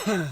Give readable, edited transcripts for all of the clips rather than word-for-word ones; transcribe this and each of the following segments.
Good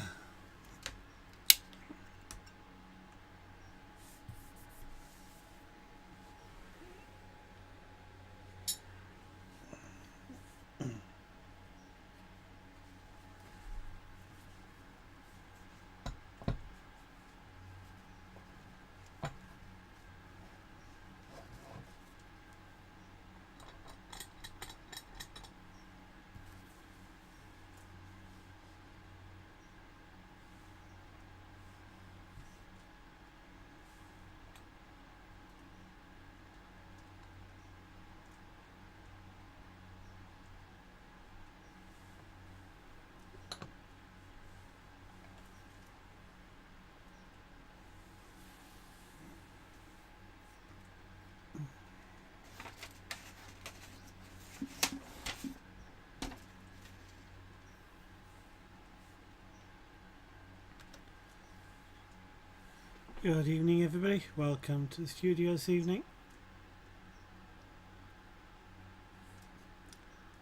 evening, everybody. Welcome to the studio this evening.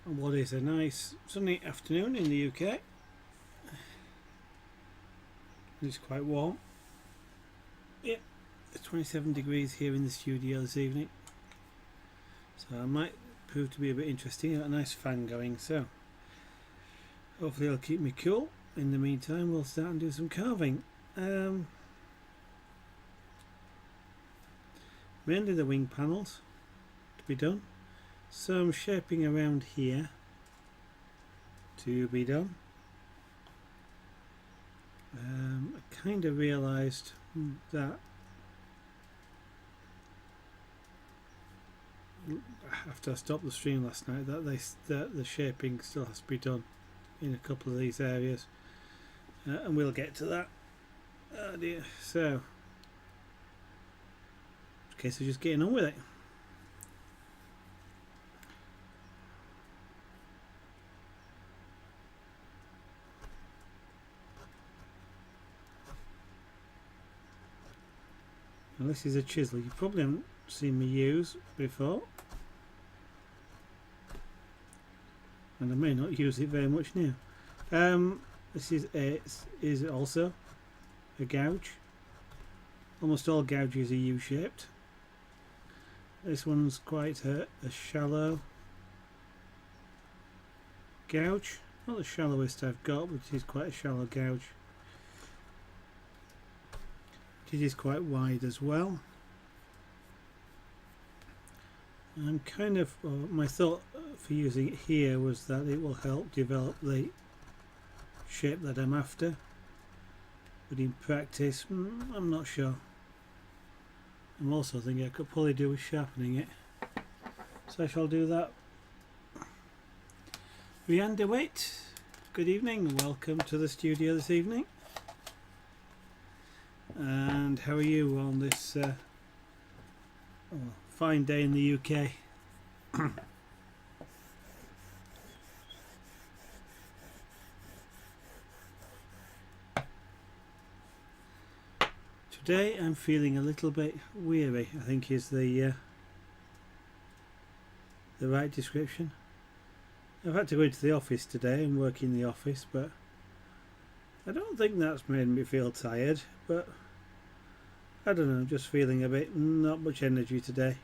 On what is a nice sunny afternoon in the UK. It's quite warm. Yep, it's 27 degrees here in the studio this evening. So it might prove to be a bit interesting. Got a nice fan going, so hopefully it'll keep me cool. In the meantime, we'll start and do some carving. Mainly the wing panels to be done. Some shaping around here to be done. I kind of realised that after I stopped the stream last night that the shaping still has to be done in a couple of these areas, and we'll get to that. Oh dear. So case of just getting on with it. Now this is a chisel you probably haven't seen me use before, and I may not use it very much now. This is also a gouge. Almost all gouges are U-shaped. This one's quite a shallow gouge. Not the shallowest I've got, but it is quite a shallow gouge. It is quite wide as well. I'm kind of, my thought for using it here was that it will help develop the shape that I'm after. But in practice, I'm not sure. I'm also thinking I could probably do with sharpening it, so I shall do that. Rianne DeWitt, good evening, welcome to the studio this evening. And how are you on this fine day in the UK? Today I'm feeling a little bit weary, I think is the right description. I've had to go into the office today and work in the office, but I don't think that's made me feel tired, but I don't know, I'm just feeling a bit not much energy today.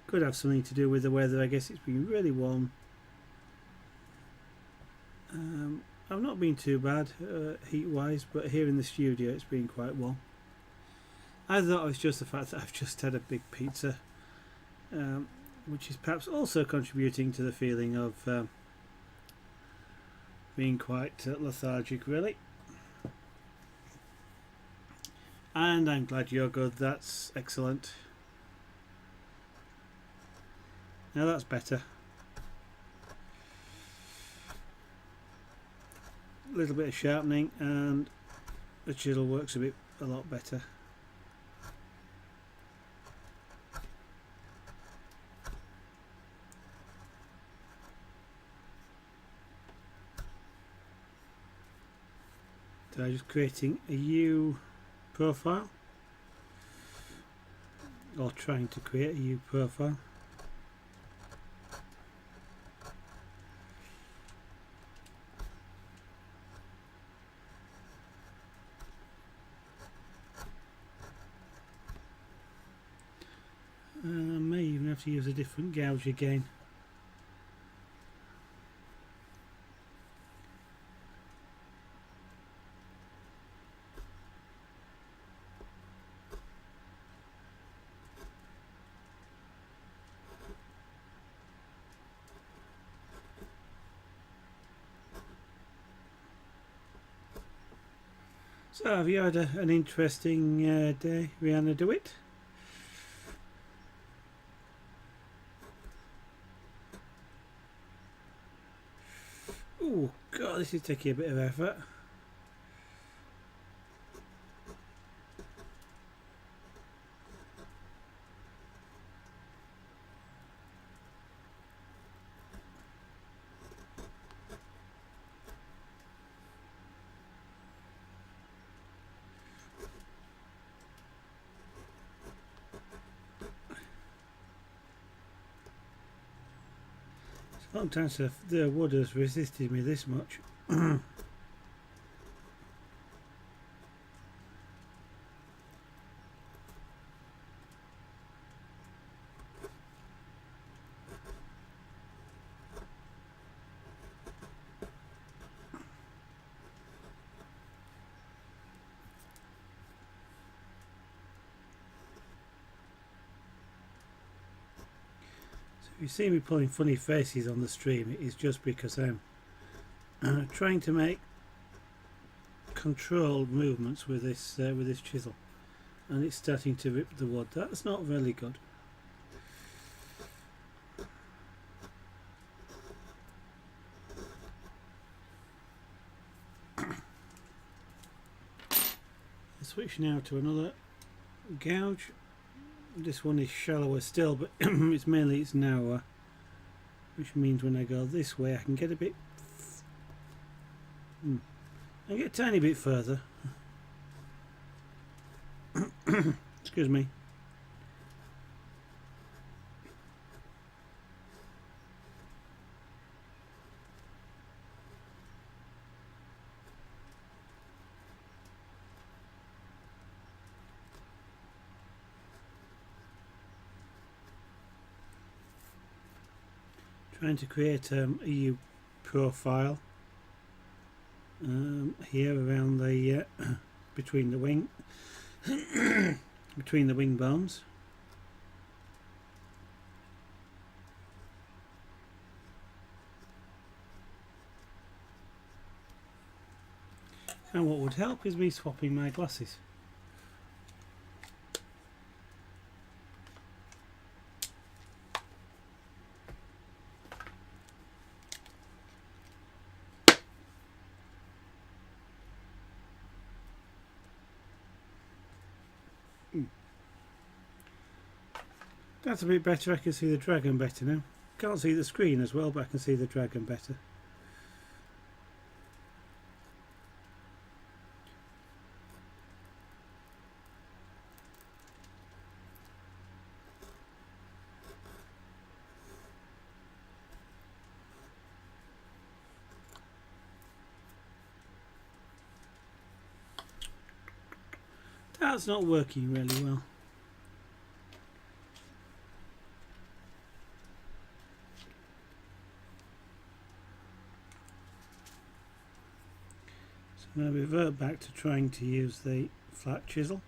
Could have something to do with the weather. I guess it's been really warm. I've not been too bad heat wise, but here in the studio it's been quite warm. I thought it was just the fact that I've just had a big pizza, which is perhaps also contributing to the feeling of being quite lethargic really. And I'm glad you're good, that's excellent. Now that's better. A little bit of sharpening and the chisel works a lot better. So I'm just creating a U profile, or trying to create a U profile. I may even have to use a different gouge again. So have you had an interesting day, Rihanna DeWitt? Oh God, this is taking a bit of effort. Long time since the wood has resisted me this much. You see me pulling funny faces on the stream, it is just because I'm trying to make controlled movements with this chisel, and it's starting to rip the wood. That's not very good. I'll switch now to another gouge. This one is shallower still, but it's narrower, which means when I go this way I can get a bit I get a tiny bit further. Excuse me. Trying to create a EU profile here around the between the wing between the wing bones. And what would help is me swapping my glasses. That's a bit better. I can see the dragon better now. Can't see the screen as well, but I can see the dragon better. That's not working really well. I'm going to revert back to trying to use the flat chisel.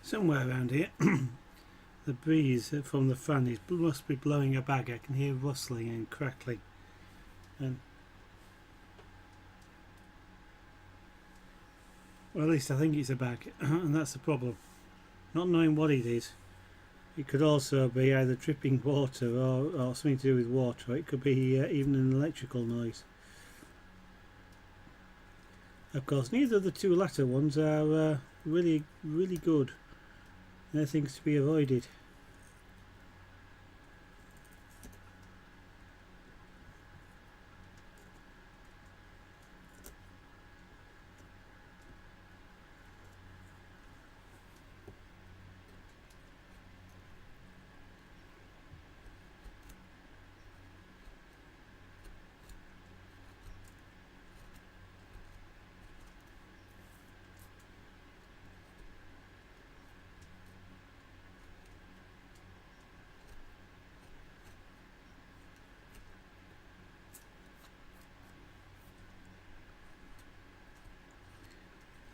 Somewhere around here the breeze from the fan must be blowing a bag. I can hear rustling and crackling, and Or at least I think it's a bag, and that's the problem. Not knowing what it is. It could also be either dripping water or something to do with water. It could be even an electrical noise. Of course, neither of the two latter ones are really good. They're things to be avoided.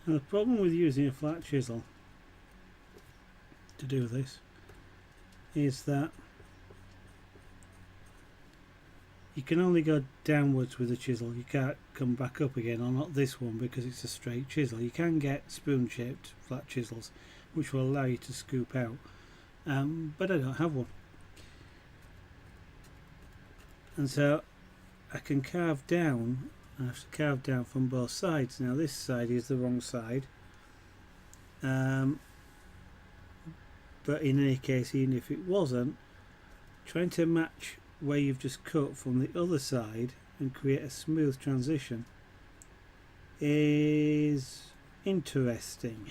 Now, the problem with using a flat chisel to do this is that you can only go downwards with the chisel. You can't come back up again, or not this one, because it's a straight chisel. You can get spoon shaped flat chisels which will allow you to scoop out, but I don't have one, and so I can carve down. I have to carve down from both sides. Now this side is the wrong side, but in any case, even if it wasn't, trying to match where you've just cut from the other side and create a smooth transition is interesting.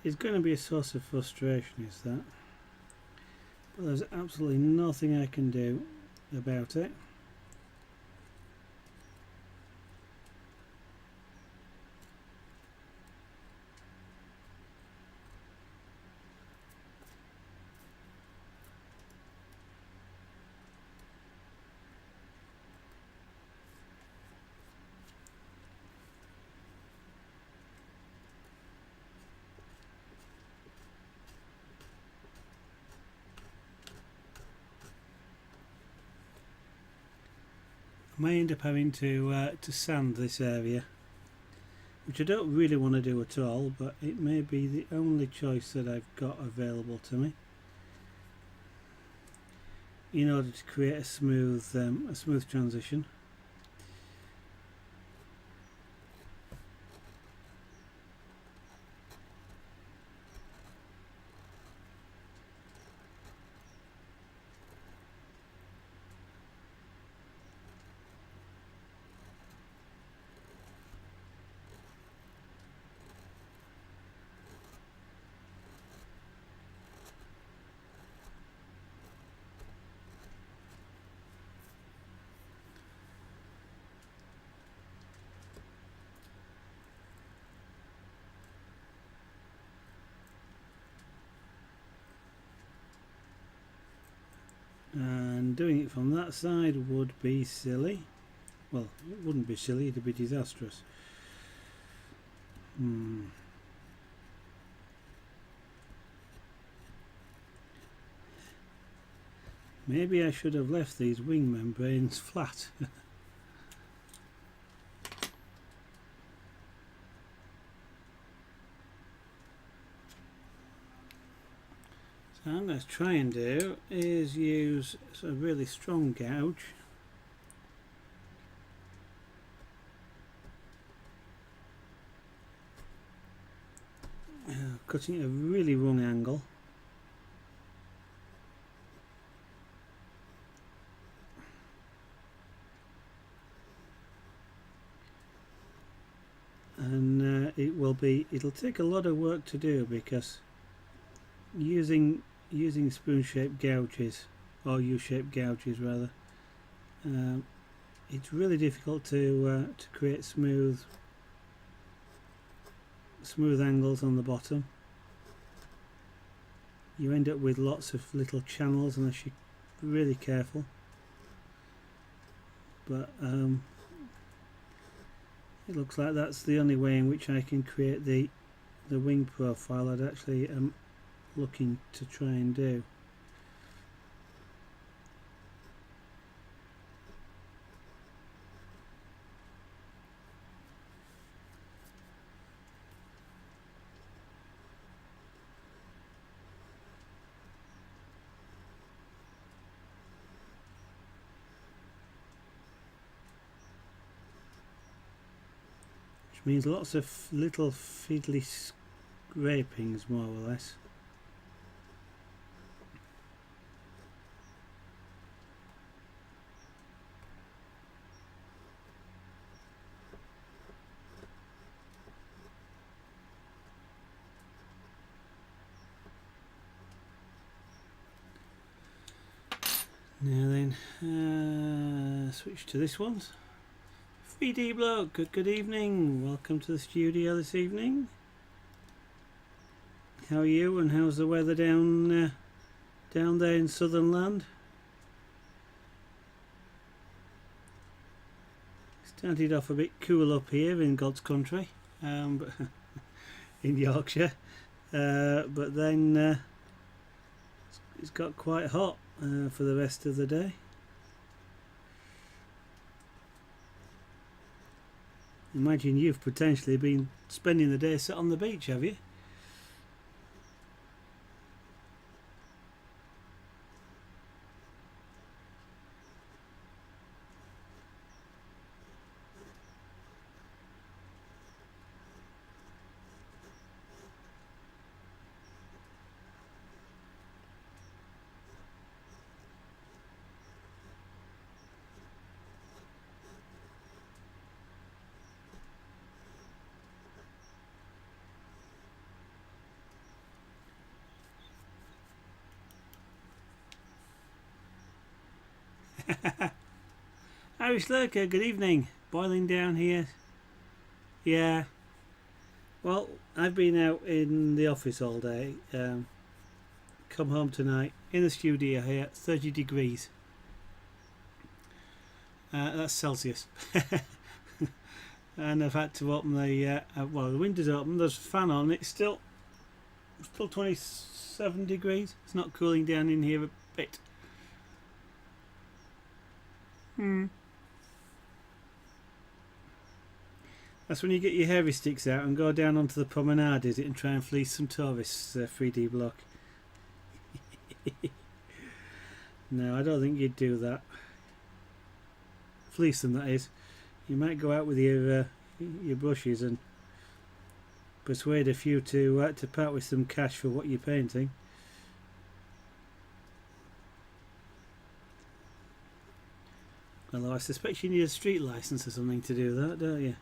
It's going to be a source of frustration, is that, but there's absolutely nothing I can do about it. I may end up having to sand this area, which I don't really want to do at all, but it may be the only choice that I've got available to me in order to create a smooth transition. And doing it from that side would be silly. Well, it wouldn't be silly, it'd be disastrous. Maybe I should have left these wing membranes flat. So what I'm going to try and do is use a really strong gouge. Cutting at a really wrong angle. it'll take a lot of work to do, because using spoon-shaped gouges, or U-shaped gouges rather, it's really difficult to create smooth angles on the bottom. You end up with lots of little channels unless you're really careful. But it looks like that's the only way in which I can create the wing profile I'd actually am looking to try and do. Means lots of little fiddly scrapings, more or less. Now then, switch to this one. 3D Bloke, good evening. Welcome to the studio this evening. How are you, and how's the weather down there in southern land? Started off a bit cool up here in God's country, but in Yorkshire, but then it's got quite hot for the rest of the day. Imagine you've potentially been spending the day sat on the beach, have you? Irish Lurker, good evening. Boiling down here. Yeah. Well, I've been out in the office all day. Come home tonight in the studio here, 30 degrees. That's Celsius. And I've had to open the well, the window's open. There's a fan on. It's still 27 degrees. It's not cooling down in here a bit. That's when you get your hairy sticks out and go down onto the promenade, is it, and try and fleece some tourists, 3D Block. No, I don't think you'd do that. Fleece them, that is. You might go out with your brushes and persuade a few to part with some cash for what you're painting. Although I suspect you need a street license or something to do that, don't you?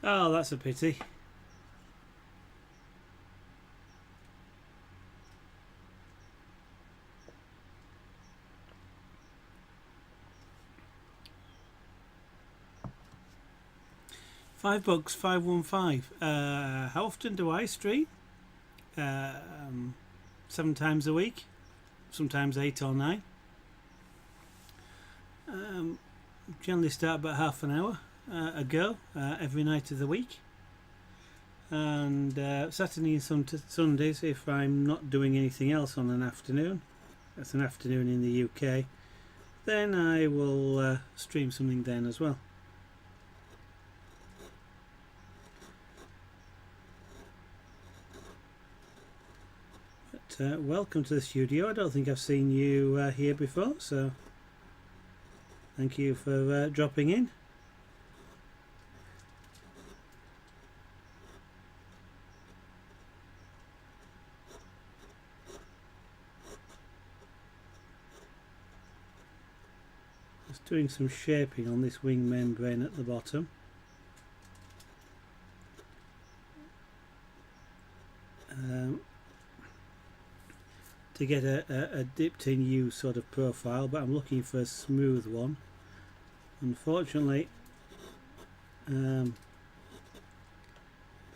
Oh, that's a pity. $5, 515. How often do I stream? 7 times a week. sometimes 8 or 9. Generally start about half an hour ago every night of the week, and Saturday and Sundays, if I'm not doing anything else on an afternoon, that's an afternoon in the UK, then I will stream something then as well. But welcome to the studio. I don't think I've seen you here before, so thank you for dropping in. Just doing some shaping on this wing membrane at the bottom. To get a dipped in U sort of profile, but I'm looking for a smooth one. Unfortunately, the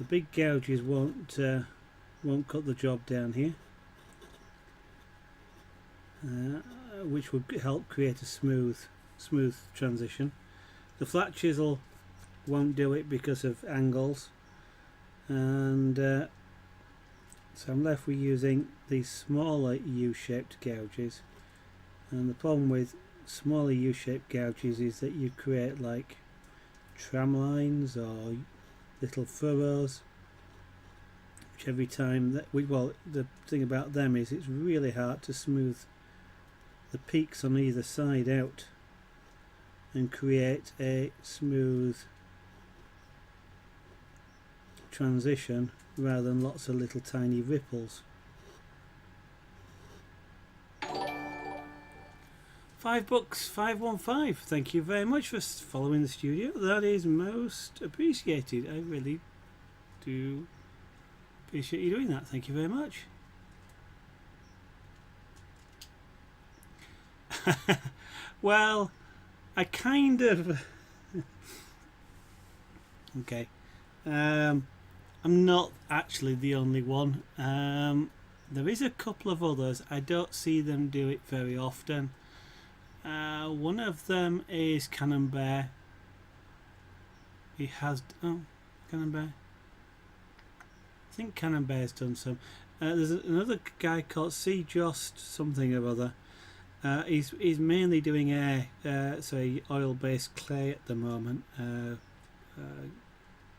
big gouges won't cut the job down here, which would help create a smooth transition. The flat chisel won't do it because of angles, and so I'm left with using these smaller U-shaped gouges. And the problem with smaller U-shaped gouges is that you create like tram lines or little furrows, which every time that the thing about them is it's really hard to smooth the peaks on either side out and create a smooth transition rather than lots of little tiny ripples. 5 bucks 515. Thank you very much for following the studio. That is most appreciated. I really do appreciate you doing that. Thank you very much. Well, I kind of okay. I'm not actually the only one. There is a couple of others. I don't see them do it very often. One of them is Cannon Bear. He has Cannon Bear. I think Cannon Bear's done some. There's another guy called C. Jost something or other. He's mainly doing oil-based clay at the moment,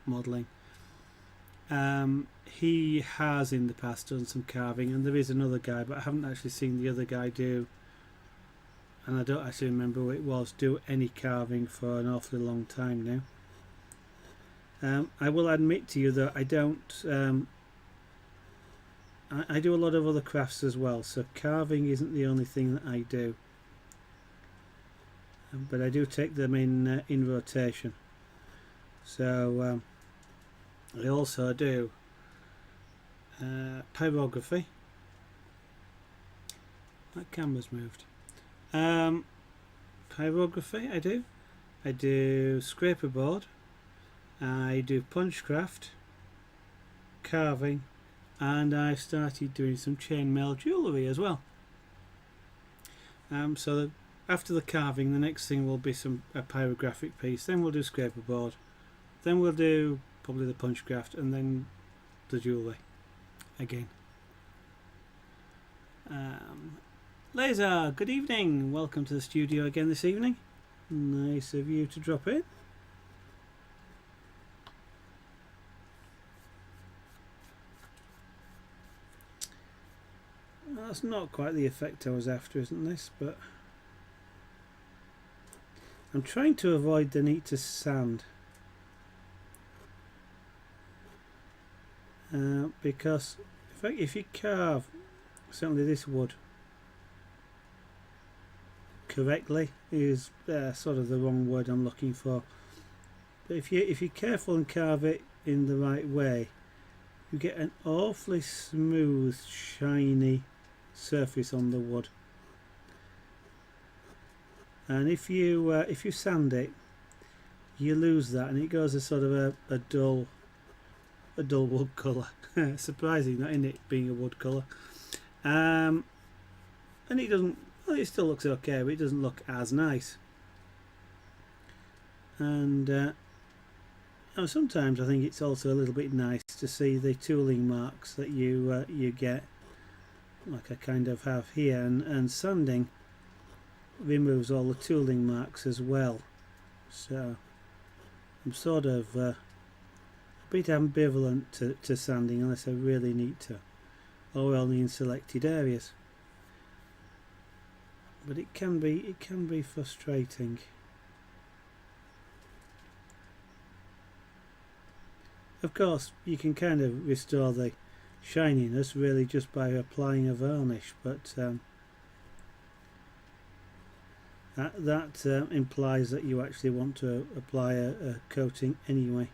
modelling. He has in the past done some carving, and there is another guy, but I haven't actually seen the other guy do, and I don't actually remember who it was, do any carving for an awfully long time now. I will admit to you that I don't. I do a lot of other crafts as well, so carving isn't the only thing that I do. But I do take them in rotation. So I also do pyrography. That camera's moved. Pyrography I do. I do scraper board. I do punchcraft, carving, and I've started doing some chainmail jewellery as well. So after the carving, the next thing will be a pyrographic piece. Then we'll do scraper board. Then we'll do probably the punchcraft, and then the jewellery again. Laser, good evening. Welcome to the studio again this evening. Nice of you to drop in. That's not quite the effect I was after, isn't this? But I'm trying to avoid the need to sand, because if you carve certainly this wood correctly is sort of the wrong word I'm looking for, but if you're careful and carve it in the right way, you get an awfully smooth, shiny surface on the wood. And if you sand it, you lose that, and it goes a sort of a dull wood colour. Surprising that, isn't it, being a wood colour. and it doesn't, well, it still looks okay, but it doesn't look as nice. And sometimes I think it's also a little bit nice to see the tooling marks that you get, like I kind of have here, and sanding removes all the tooling marks as well. So I'm sort of a bit ambivalent to sanding unless I really need to, or only in selected areas. But it can be frustrating. Of course, you can kind of restore the shininess really just by applying a varnish, but that implies that you actually want to apply a coating anyway.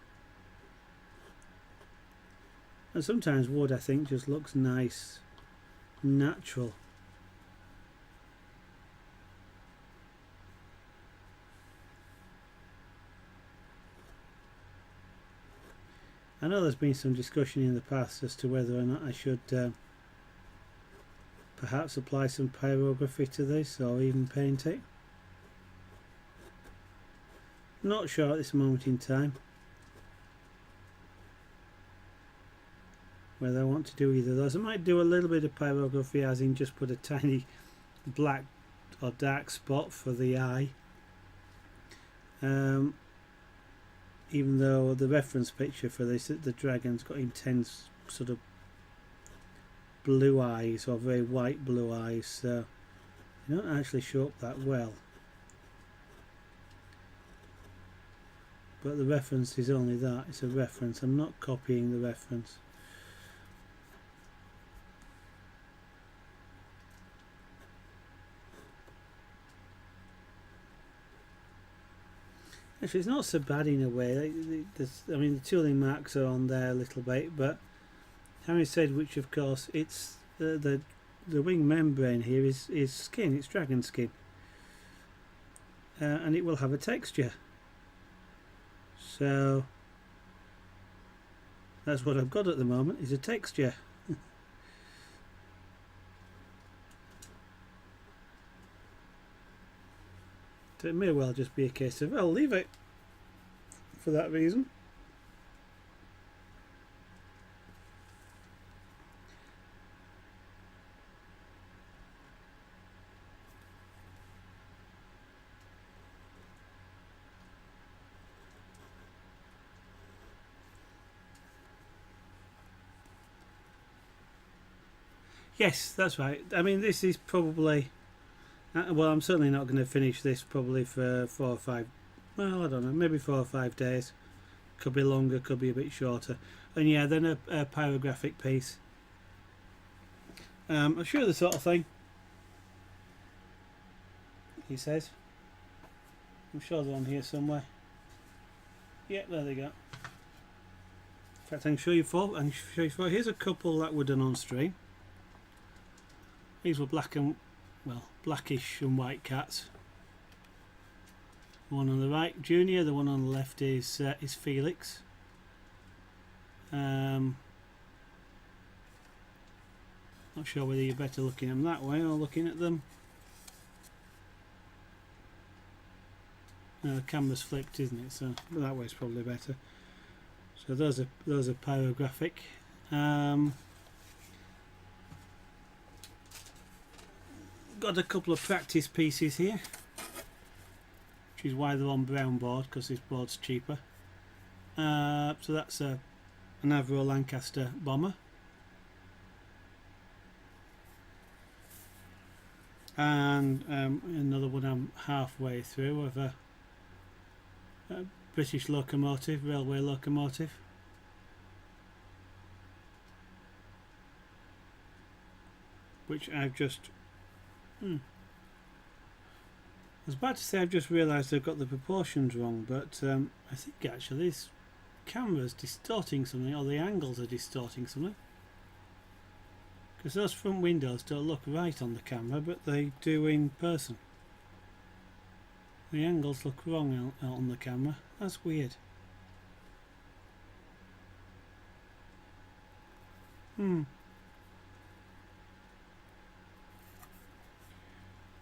And sometimes wood, I think, just looks nice, natural. I know there's been some discussion in the past as to whether or not I should perhaps apply some pyrography to this or even paint it. Not sure at this moment in time whether I want to do either of those. I might do a little bit of pyrography, as in just put a tiny black or dark spot for the eye. Even though the reference picture for this, the dragon's got intense sort of blue eyes, or very white blue eyes, so they don't actually show up that well. But the reference is only that, it's a reference. I'm not copying the reference. Actually, it's not so bad in a way. I mean, the tooling marks are on there a little bit, but having said which, of course, it's the wing membrane here is skin. It's dragon skin, and it will have a texture. So that's what I've got at the moment, is a texture. So it may well just be a case of I'll leave it for that reason. Yes, that's right. I mean, this is probably well, I'm certainly not going to finish this probably for 4 or 5, well, I don't know, maybe 4 or 5 days. Could be longer, could be a bit shorter. And yeah, then a pyrographic piece. I'll show you the sort of thing, he says. I'm sure they're on here somewhere. Yeah, there they go. In fact, I can show you 4. I can show you 4. Here's a couple that were done on stream. These were black and, well, blackish and white cats. The one on the right, Junior. The one on the left is Felix. Not sure whether you're better looking at them that way or looking at them. The camera's flipped, isn't it? So that way's probably better. So those are pyrographic. Got a couple of practice pieces here, which is why they're on brown board, because this board's cheaper. So that's an Avro Lancaster bomber, and another one I'm halfway through of a British locomotive, railway locomotive. Which I've just I was about to say I've just realised I've got the proportions wrong, but I think actually this camera's distorting something, or the angles are distorting something. Because those front windows don't look right on the camera, but they do in person. The angles look wrong on the camera. That's weird.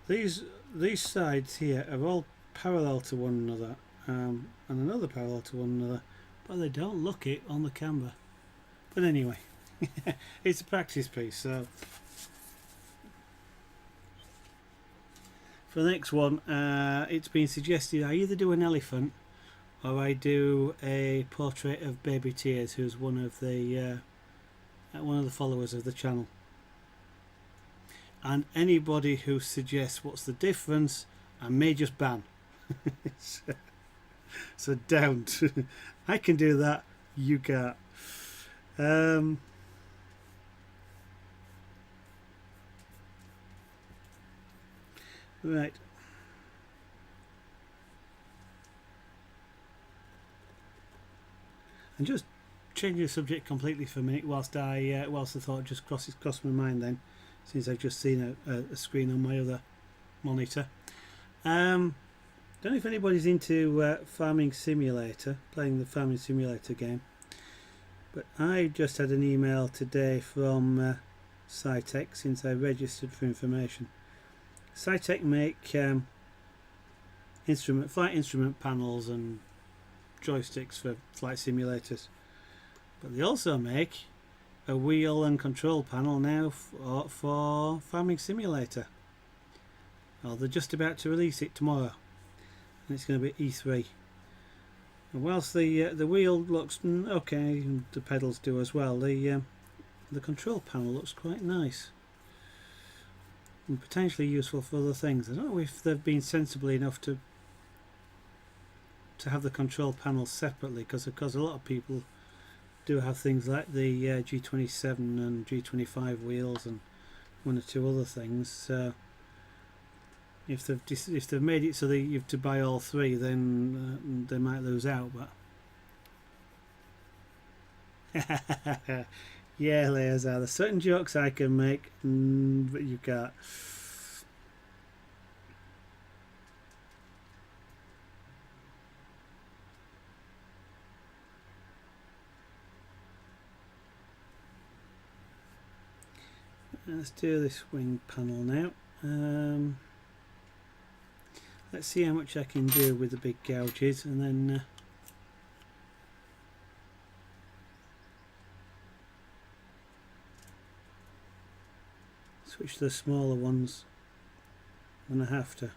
these sides here are all parallel to one another, and another parallel to one another, but they don't look it on the camera. But anyway, it's a practice piece. So for the next one, it's been suggested I either do an elephant or I do a portrait of Baby Tears, who's one of the followers of the channel. And anybody who suggests what's the difference, I may just ban. So don't. I can do that, you can't. Right. And just changing the subject completely for a minute whilst the thought just crossed my mind then, since I've just seen a screen on my other monitor. Don't know if anybody's into Farming Simulator, playing the Farming Simulator game, but I just had an email today from Cytec since I registered for information. Cytec make flight instrument panels and joysticks for flight simulators, but they also make a wheel and control panel now for Farming Simulator. Well, they're just about to release it tomorrow, and it's going to be E3. And whilst the wheel looks okay, and the pedals do as well, the control panel looks quite nice and potentially useful for other things. I don't know if they've been sensible enough to have the control panel separately, because of course a lot of people do have things like the G27 and G25 wheels and one or two other things. So if they've made it so that you have to buy all three, then they might lose out. But yeah, layers are. There's certain jokes I can make, but you can't. Let's do this wing panel now. Let's see how much I can do with the big gouges, and then switch to the smaller ones when I have to.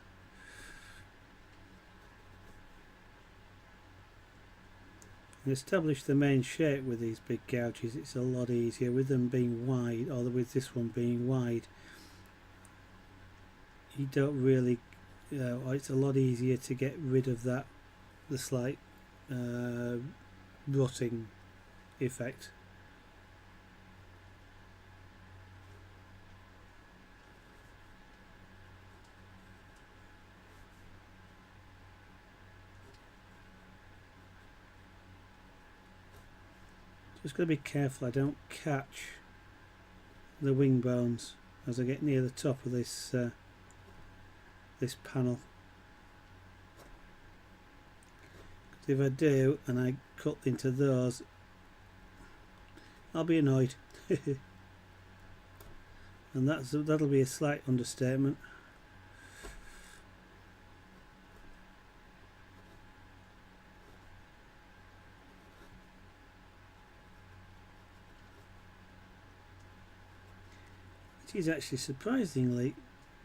And establish the main shape with these big gouges. It's a lot easier with them being wide, or with this one being wide. You don't really, it's a lot easier to get rid of the slight rutting effect. Just got to be careful I don't catch the wing bones as I get near the top of this this panel. If I do and I cut into those, I'll be annoyed. And that'll be a slight understatement. It is actually surprisingly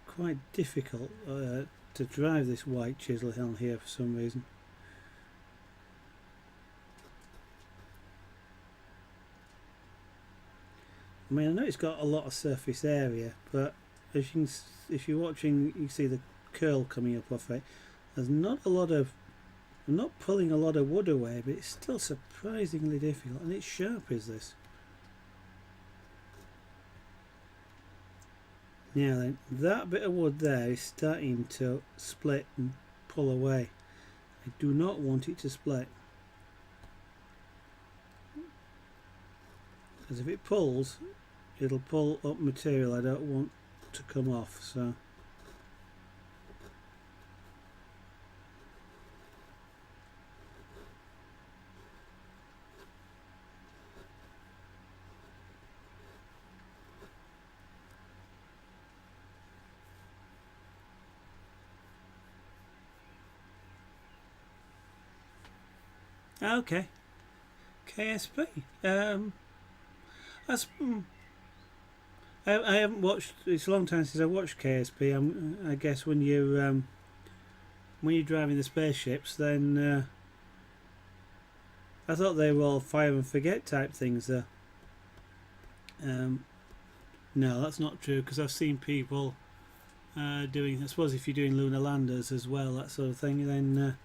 quite difficult to drive this white chisel on here for some reason. I mean, I know it's got a lot of surface area, but if you're watching, you see the curl coming up off it. There's not a lot of, I'm not pulling a lot of wood away, but it's still surprisingly difficult, and it's sharp as this. Now then, that bit of wood there is starting to split and pull away. I do not want it to split, because if it pulls, it'll pull up material I don't want to come off. So Okay, KSP. That's. I haven't watched. It's a long time since I watched KSP. I guess when you're driving the spaceships, then I thought they were all fire and forget type things. There. No, that's not true because I've seen people doing. I suppose if you're doing lunar landers as well, that sort of thing, then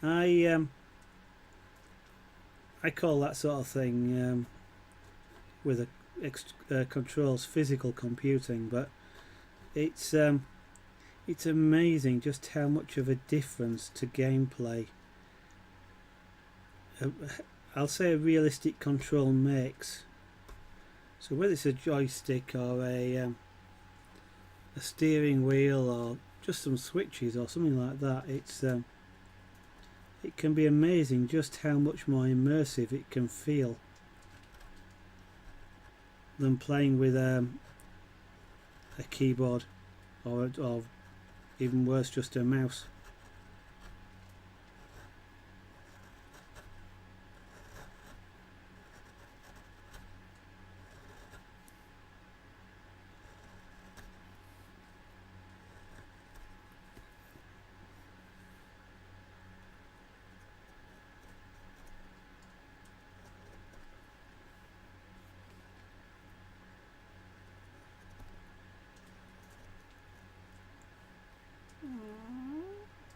I call that sort of thing with controls physical computing, but it's amazing just how much of a difference to gameplay I'll say a realistic control makes. So whether it's a joystick or a steering wheel or just some switches or something like that, it can be amazing just how much more immersive it can feel than playing with a keyboard or even worse, just a mouse.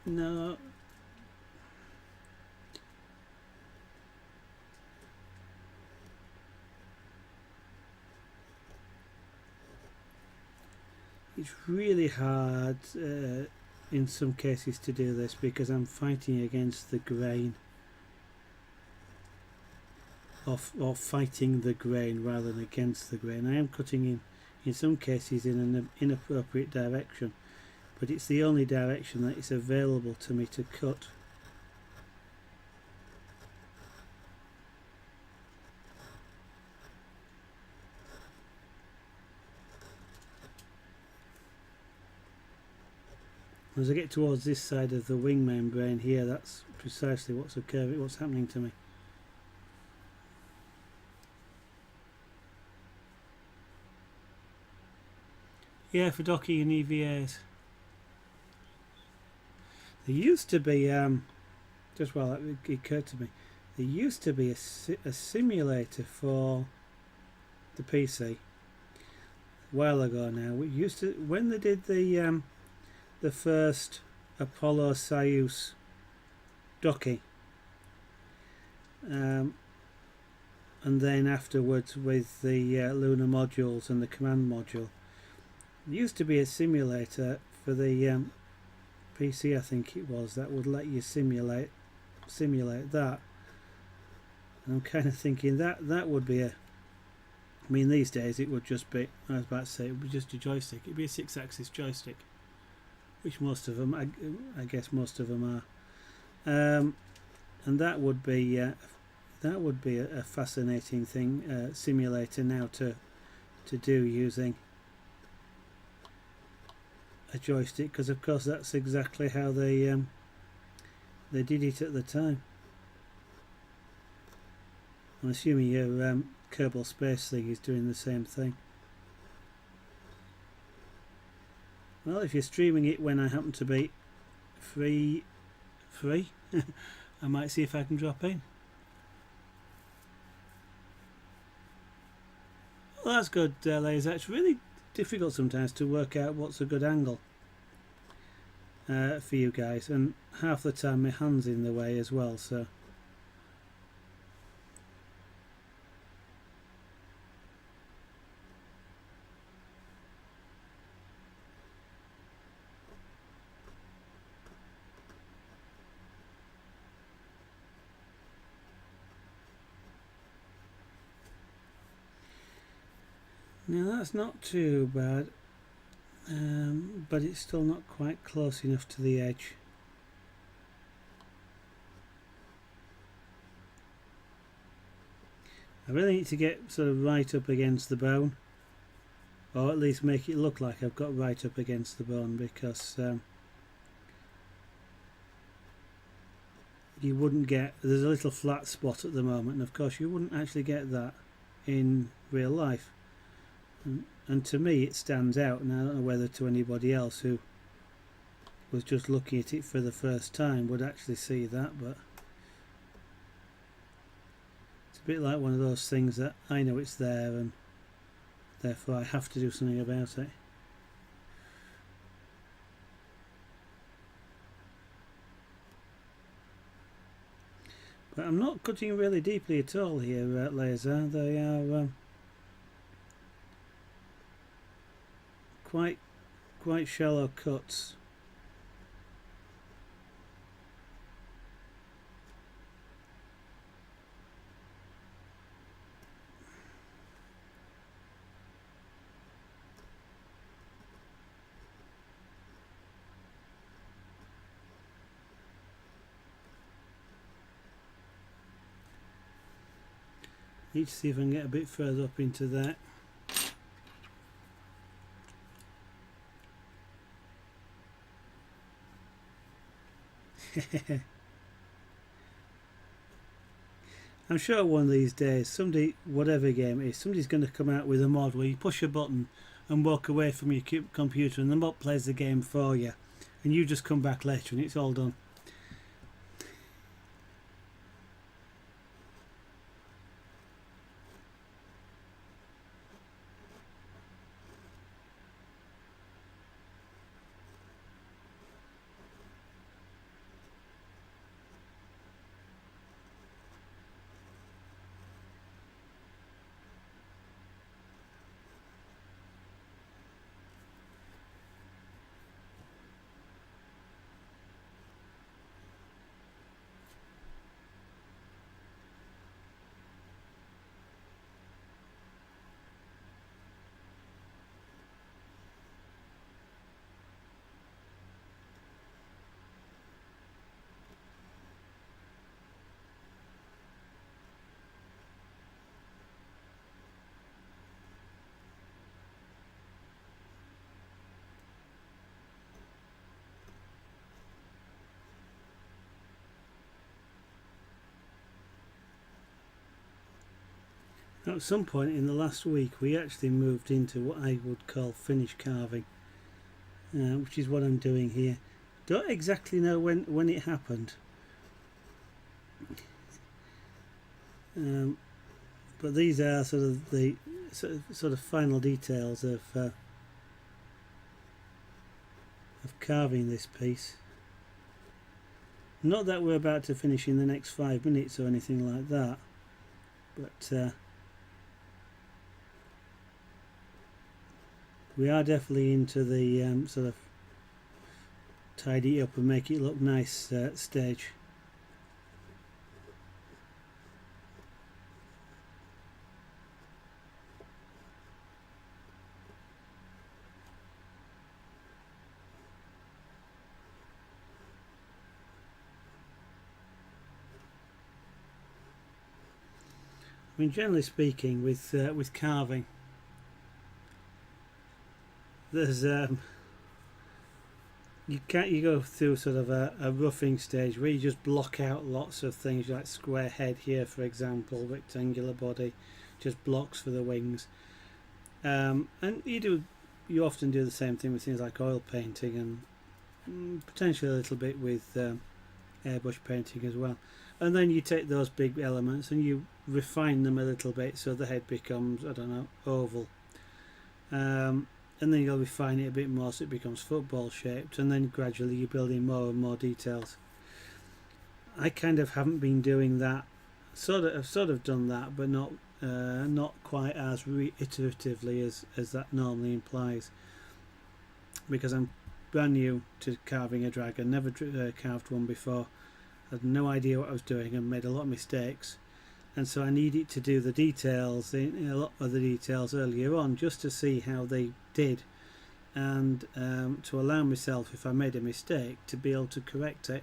No. It's really hard in some cases to do this because I'm fighting against the grain. Or fighting the grain rather than against the grain. I am cutting in some cases in an inappropriate direction, but it's the only direction that is available to me to cut. As I get towards this side of the wing membrane here, that's precisely what's happening to me. Yeah, for docking and EVAs. There used to be, just while it occurred to me, there used to be a simulator for the PC a while ago now. We used to, when they did the first Apollo Soyuz docking, and then afterwards with the lunar modules and the command module, there used to be a simulator for the PC, I think it was, that would let you simulate that. And I'm kind of thinking that would be I mean, these days it would just be, I was about to say, it would be just a joystick. It'd be a 6-axis joystick, which most of them, I guess most of them are. And that would be a fascinating thing, simulator now to do using a joystick, because of course that's exactly how they did it at the time. I'm assuming your Kerbal Space thing is doing the same thing. Well, if you're streaming it when I happen to be free, I might see if I can drop in. Well, that's good, Laser. It's really difficult sometimes to work out what's a good angle for you guys, and half the time my hand's in the way as well, so now that's not too bad, but it's still not quite close enough to the edge. I really need to get sort of right up against the bone, or at least make it look like I've got right up against the bone, because you wouldn't get, there's a little flat spot at the moment, and of course you wouldn't actually get that in real life, and to me it stands out, and I don't know whether to anybody else who was just looking at it for the first time would actually see that, but it's a bit like one of those things that I know it's there and therefore I have to do something about it. But I'm not cutting really deeply at all here, Laser. They are quite shallow cuts. Need to see if I can get a bit further up into that. I'm sure one of these days, somebody, whatever game it is, somebody's going to come out with a mod where you push a button and walk away from your computer and the mod plays the game for you, and you just come back later and it's all done. At some point in the last week we actually moved into what I would call finish carving, which is what I'm doing here. Don't exactly know when it happened, but these are sort of the sort of final details of carving this piece. Not that we're about to finish in the next 5 minutes or anything like that, but we are definitely into the sort of tidy it up and make it look nice stage. I mean, generally speaking, with carving, there's you go through sort of a roughing stage where you just block out lots of things, like square head here, for example, rectangular body, just blocks for the wings, and you often do the same thing with things like oil painting and potentially a little bit with airbrush painting as well. And then you take those big elements and you refine them a little bit so the head becomes, I don't know, oval. And then you'll refine it a bit more so it becomes football shaped, and then gradually you build in more and more details. I kind of haven't been doing that. I've sort of done that, but not quite as iteratively as that normally implies, because I'm brand new to carving a dragon, never carved one before, had no idea what I was doing and made a lot of mistakes, and so I needed to do the details, a lot of the details earlier on, just to see how they did, and to allow myself, if I made a mistake, to be able to correct it.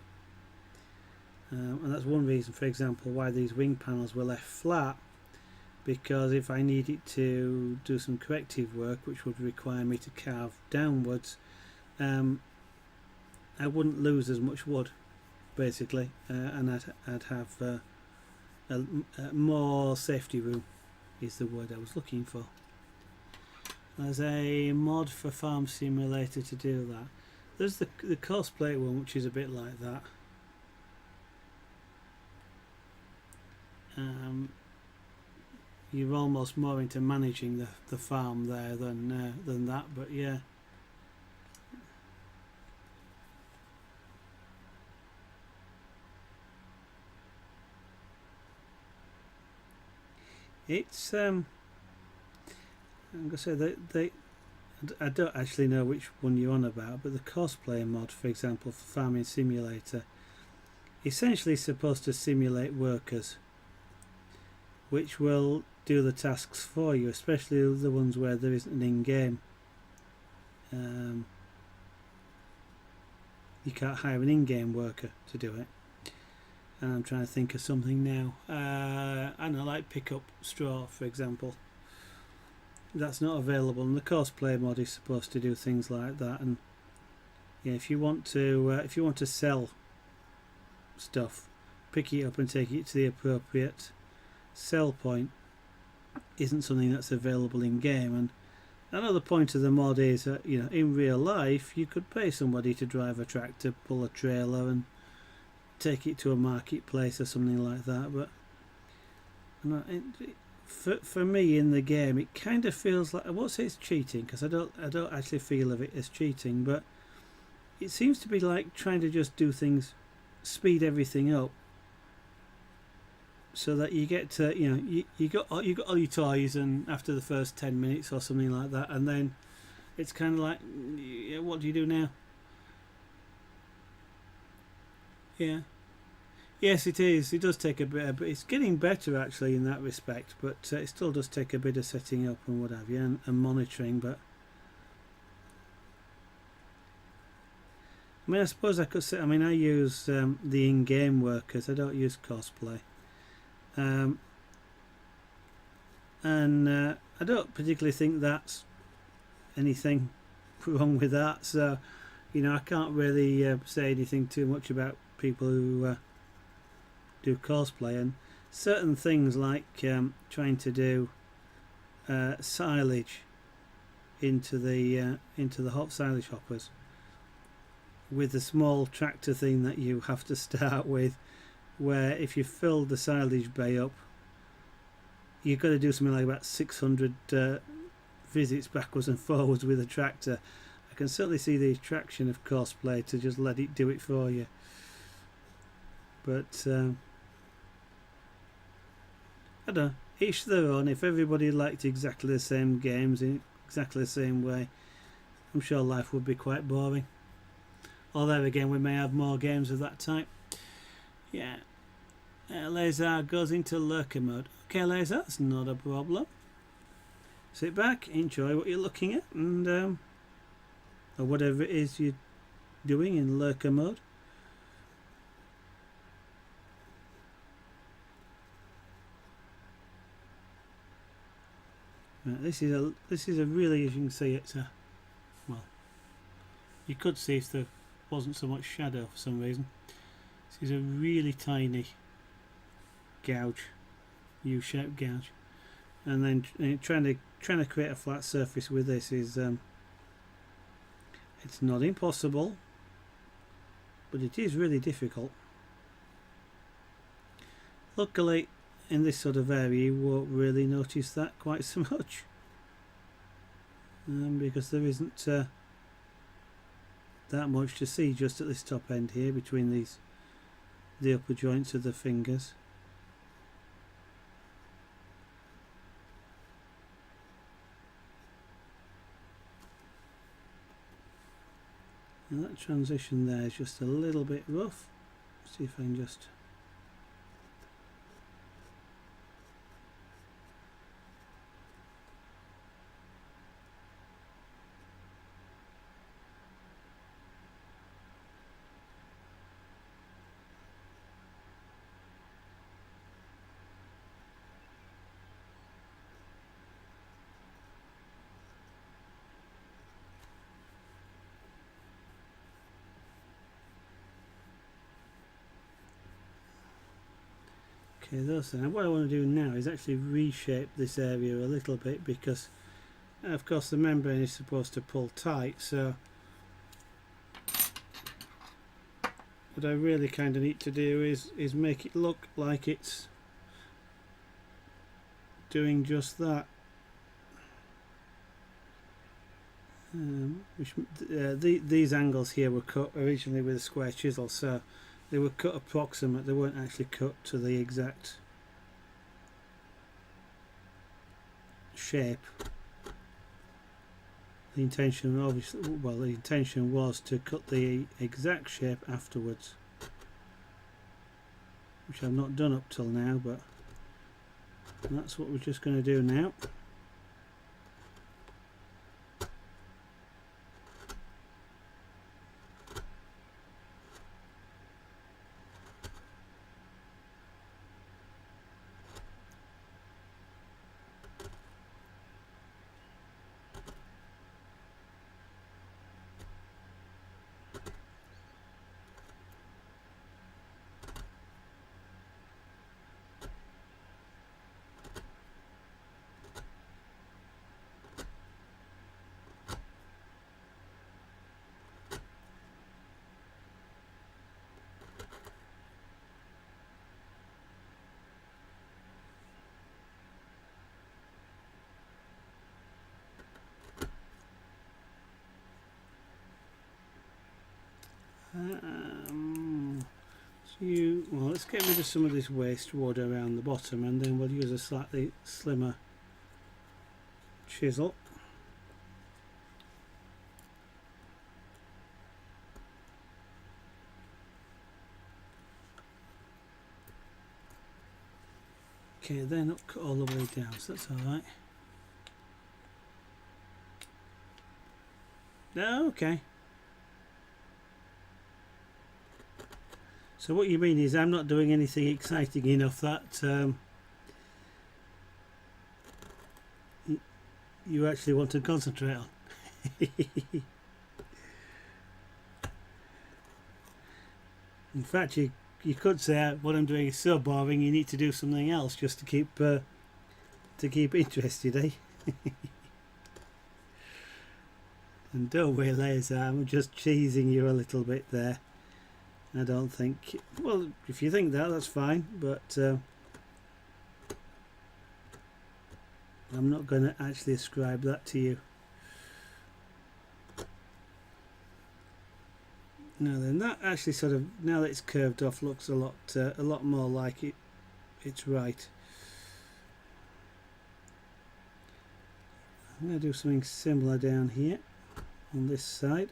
And that's one reason, for example, why these wing panels were left flat, because if I needed to do some corrective work which would require me to carve downwards, I wouldn't lose as much wood. basically, and I'd have a more safety room is the word I was looking for. There's a mod for Farm Simulator to do that. There's the cosplay one, which is a bit like that. You're almost more into managing the farm there than that, but yeah. It's I'm gonna say I don't actually know which one you're on about, but the cosplay mod, for example, for Farming Simulator, essentially is supposed to simulate workers, which will do the tasks for you, especially the ones where there isn't an in-game. You can't hire an in-game worker to do it. And I'm trying to think of something now. I don't know, like pick up straw, for example. That's not available, and the cosplay mod is supposed to do things like that. And yeah, if you want to sell stuff, pick it up and take it to the appropriate sell point isn't something that's available in game. And another point of the mod is that, you know, in real life you could pay somebody to drive a tractor, pull a trailer and take it to a marketplace or something like that, but for me in the game it kind of feels like, I won't say it's cheating because I don't actually feel of it as cheating, but it seems to be like trying to just do things, speed everything up so that you get to, you know, you got all your toys, and after the first 10 minutes or something like that, and then it's kind of like, yeah, what do you do now? Yeah. Yes, it is. It does take a bit, but it's getting better actually in that respect. But it still does take a bit of setting up and what have you, and monitoring. But I mean, I suppose I could say, I mean, I use the in-game workers. I don't use cosplay, and I don't particularly think that's anything wrong with that. So, you know, I can't really say anything too much about people who do cosplay, and certain things like trying to do silage into the hot silage hoppers with the small tractor thing that you have to start with, where if you fill the silage bay up, you've got to do something like about 600 visits backwards and forwards with a tractor. I can certainly see the attraction of cosplay to just let it do it for you, but I don't know, each their own. If everybody liked exactly the same games in exactly the same way, I'm sure life would be quite boring. Although again, we may have more games of that type. Yeah. Laser goes into lurker mode. Okay, Laser, that's not a problem. Sit back, enjoy what you're looking at, and or whatever it is you're doing in lurker mode. Right, this is a really, as you can see, it's a, well, you could see if there wasn't so much shadow for some reason. This is a really tiny gouge, U-shaped gouge, and then trying to create a flat surface with this is it's not impossible, but it is really difficult. Luckily, in this sort of area you won't really notice that quite so much, because there isn't that much to see just at this top end here between the upper joints of the fingers. And that transition there is just a little bit rough. Let's see if I can just Okay, those things. What I want to do now is actually reshape this area a little bit, because of course the membrane is supposed to pull tight, so what I really kind of need to do is make it look like it's doing just that. These angles here were cut originally with a square chisel, so they were cut approximate, they weren't actually cut to the exact shape. The intention, obviously, well, the intention was to cut the exact shape afterwards, which I've not done up till now, but that's what we're just going to do now. Well, let's get rid of some of this waste wood around the bottom, and then we'll use a slightly slimmer chisel. Okay, they're not cut all the way down, so that's alright. No, okay. So what you mean is I'm not doing anything exciting enough that you actually want to concentrate on. In fact, you could say what I'm doing is so boring you need to do something else just to keep interested, eh? And don't be lazy, I'm just cheesing you a little bit there. I don't think, well, if you think that, that's fine, but I'm not going to actually ascribe that to you. Now then, that actually sort of, now that it's curved off, looks a lot more like it's right. I'm going to do something similar down here on this side.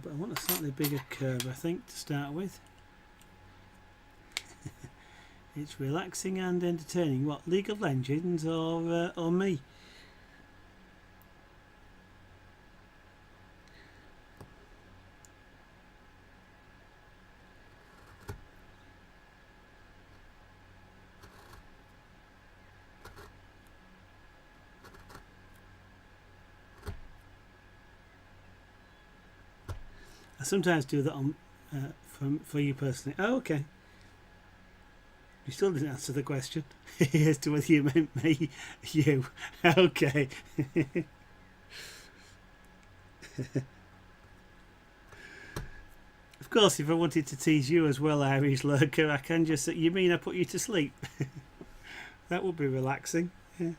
But I want a slightly bigger curve, I think, to start with. It's relaxing and entertaining. What, League of Legends or me? I sometimes do that on for you personally. Oh, okay. You still didn't answer the question as to whether you meant me, you. Okay. Of course, if I wanted to tease you as well, Irish lurker, I can just say, you mean I put you to sleep? That would be relaxing. Yeah.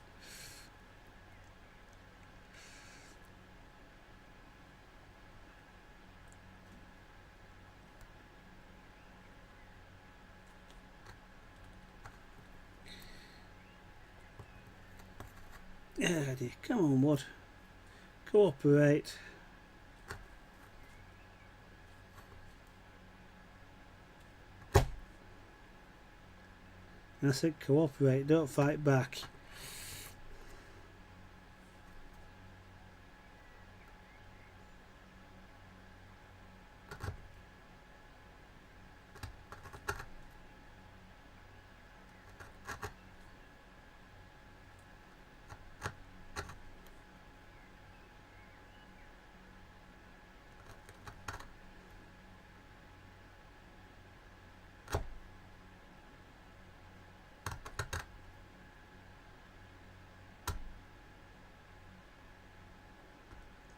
Ah, dear. Come on, Wood. Cooperate. I said cooperate, don't fight back.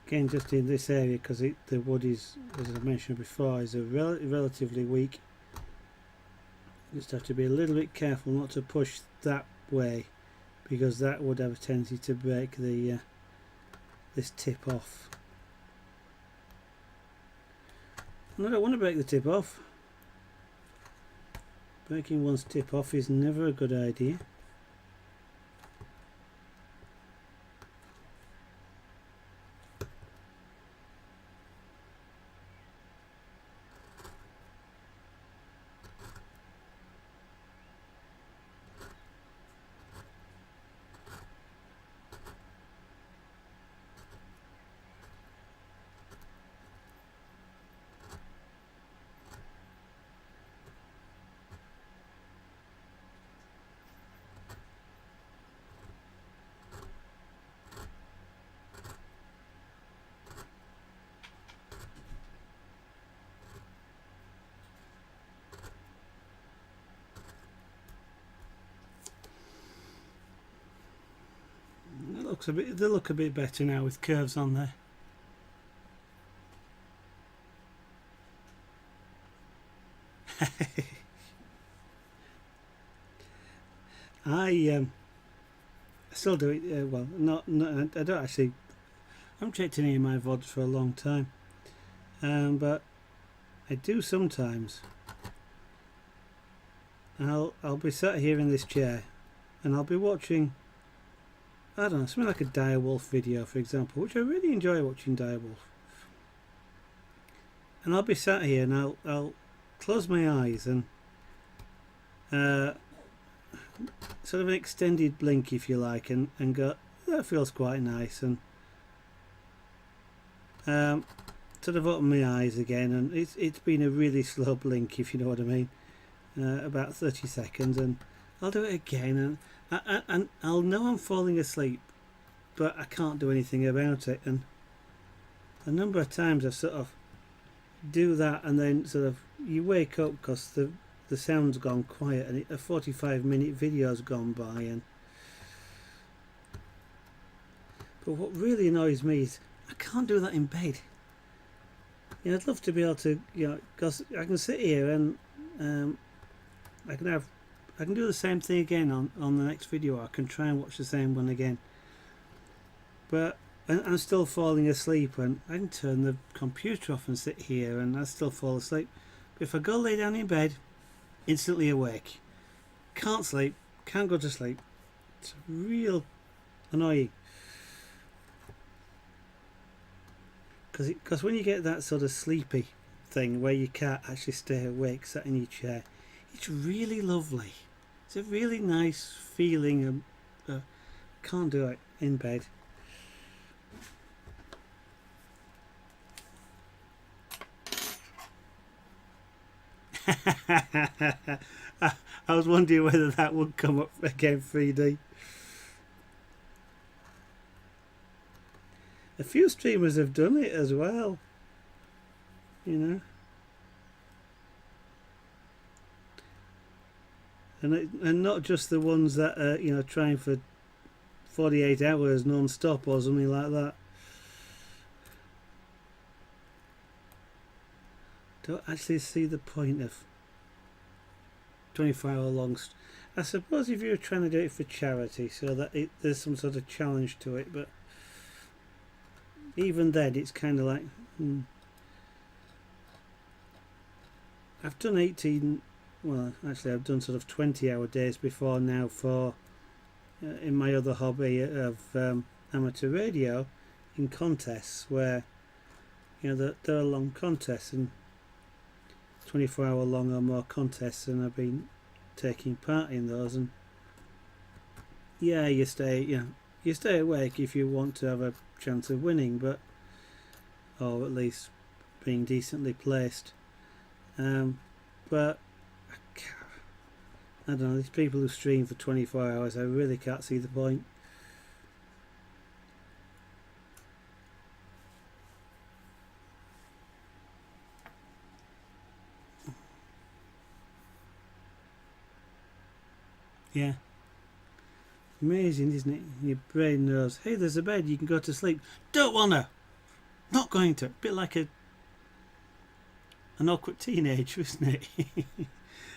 again just in this area, because the wood is, as I mentioned before, is relatively weak. Just have to be a little bit careful not to push that way, because that would have a tendency to break the this tip off. And I don't want to break the tip off. Breaking one's tip off is never a good idea. They look a bit better now with curves on there. I still do it. Well, not I don't actually. I haven't checked any of my VODs for a long time, but I do sometimes. I'll be sat here in this chair, and I'll be watching, I don't know, something like a Direwolf video, for example, which I really enjoy watching Direwolf. And I'll be sat here and I'll close my eyes and sort of an extended blink, if you like, and go, that feels quite nice, and sort of open my eyes again, and it's been a really slow blink, if you know what I mean, about 30 seconds, and I'll do it again, and I'll know I'm falling asleep, but I can't do anything about it. And a number of times I've sort of do that, and then sort of you wake up because the sound's gone quiet, and a 45-minute video's gone by. And but what really annoys me is I can't do that in bed. You know, I'd love to be able to, you know, because I can sit here and I can do the same thing again on the next video. I can try and watch the same one again, but I'm still falling asleep, and I can turn the computer off and sit here and I still fall asleep. But if I go lay down in bed, instantly awake, can't sleep, can't go to sleep. It's real annoying, because when you get that sort of sleepy thing where you can't actually stay awake sat in your chair, it's really lovely. It's a really nice feeling. Can't do it in bed. I was wondering whether that would come up again 3D. A few streamers have done it as well, you know. And not just the ones that are, you know, trying for 48 hours non-stop or something like that. Don't actually see the point of 24-hour long. I suppose if you're trying to do it for charity, so that there's some sort of challenge to it, but even then it's kind of like, I've done 18, well actually I've done sort of 20-hour days before now for in my other hobby of amateur radio, in contests where, you know, there are long contests and 24-hour long or more contests, and I've been taking part in those. And yeah, you stay awake if you want to have a chance of winning, but or at least being decently placed. But I don't know, these people who stream for 24 hours, I really can't see the point. Yeah. Amazing, isn't it? Your brain knows, hey, there's a bed, you can go to sleep. Don't wanna. Not going to. A bit like an awkward teenager, isn't it?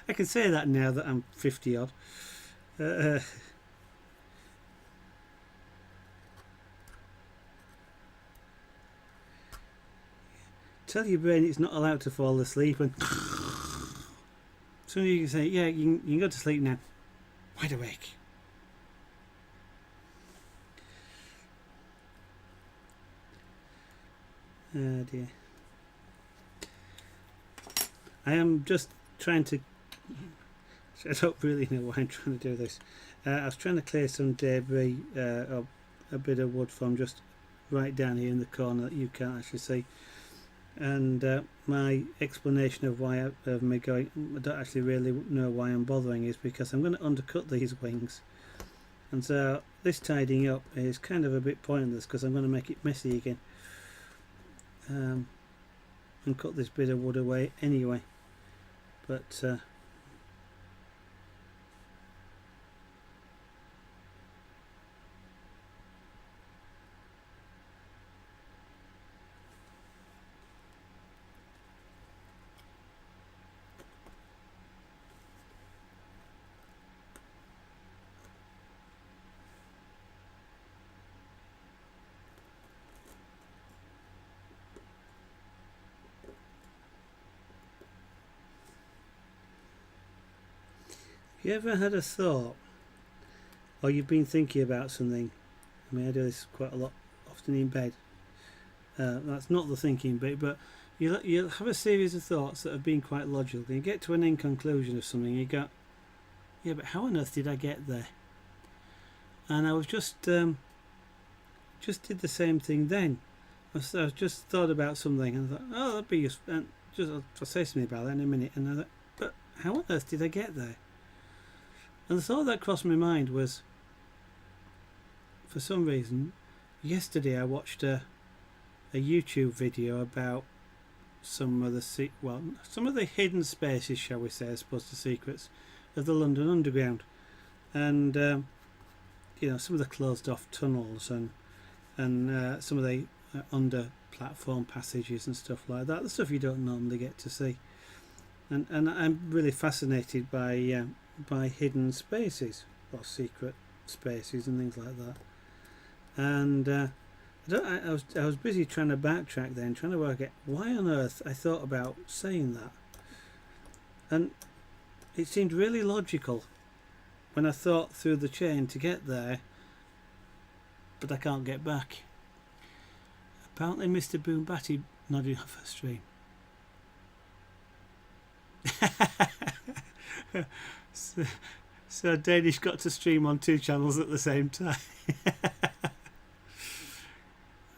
I can say that now that I'm 50 odd. Tell your brain it's not allowed to fall asleep, and so you can say, yeah, you can go to sleep now. Wide awake. Oh dear. I am just trying to... I don't really know why I'm trying to do this. I was trying to clear some debris, a bit of wood from just right down here in the corner that you can't actually see. And my explanation of why of me going, I don't actually really know why I'm bothering, is because I'm going to undercut these wings, and so this tidying up is kind of a bit pointless because I'm going to make it messy again, and cut this bit of wood away anyway. But you ever had a thought, or you've been thinking about something? I mean, I do this quite a lot, often in bed. That's not the thinking bit, but you'll have a series of thoughts that have been quite logical. And you get to an end conclusion of something, you go, yeah, but how on earth did I get there? And I was just did the same thing then. I just thought about something and I thought, oh, that'd be useful. And I'll say something about that in a minute. And I thought, but how on earth did I get there? And the thought that crossed my mind was, for some reason, yesterday I watched a YouTube video about some of the hidden spaces, shall we say, as opposed to secrets, of the London Underground, and you know, some of the closed off tunnels and some of the under platform passages and stuff like that, the stuff you don't normally get to see. And I'm really fascinated by hidden spaces or secret spaces and things like that. And I was busy trying to backtrack then, trying to work out why on earth I thought about saying that. And it seemed really logical when I thought through the chain to get there, but I can't get back. Apparently Mr. Boombatty nodded off her stream. So Danish got to stream on 2 channels at the same time.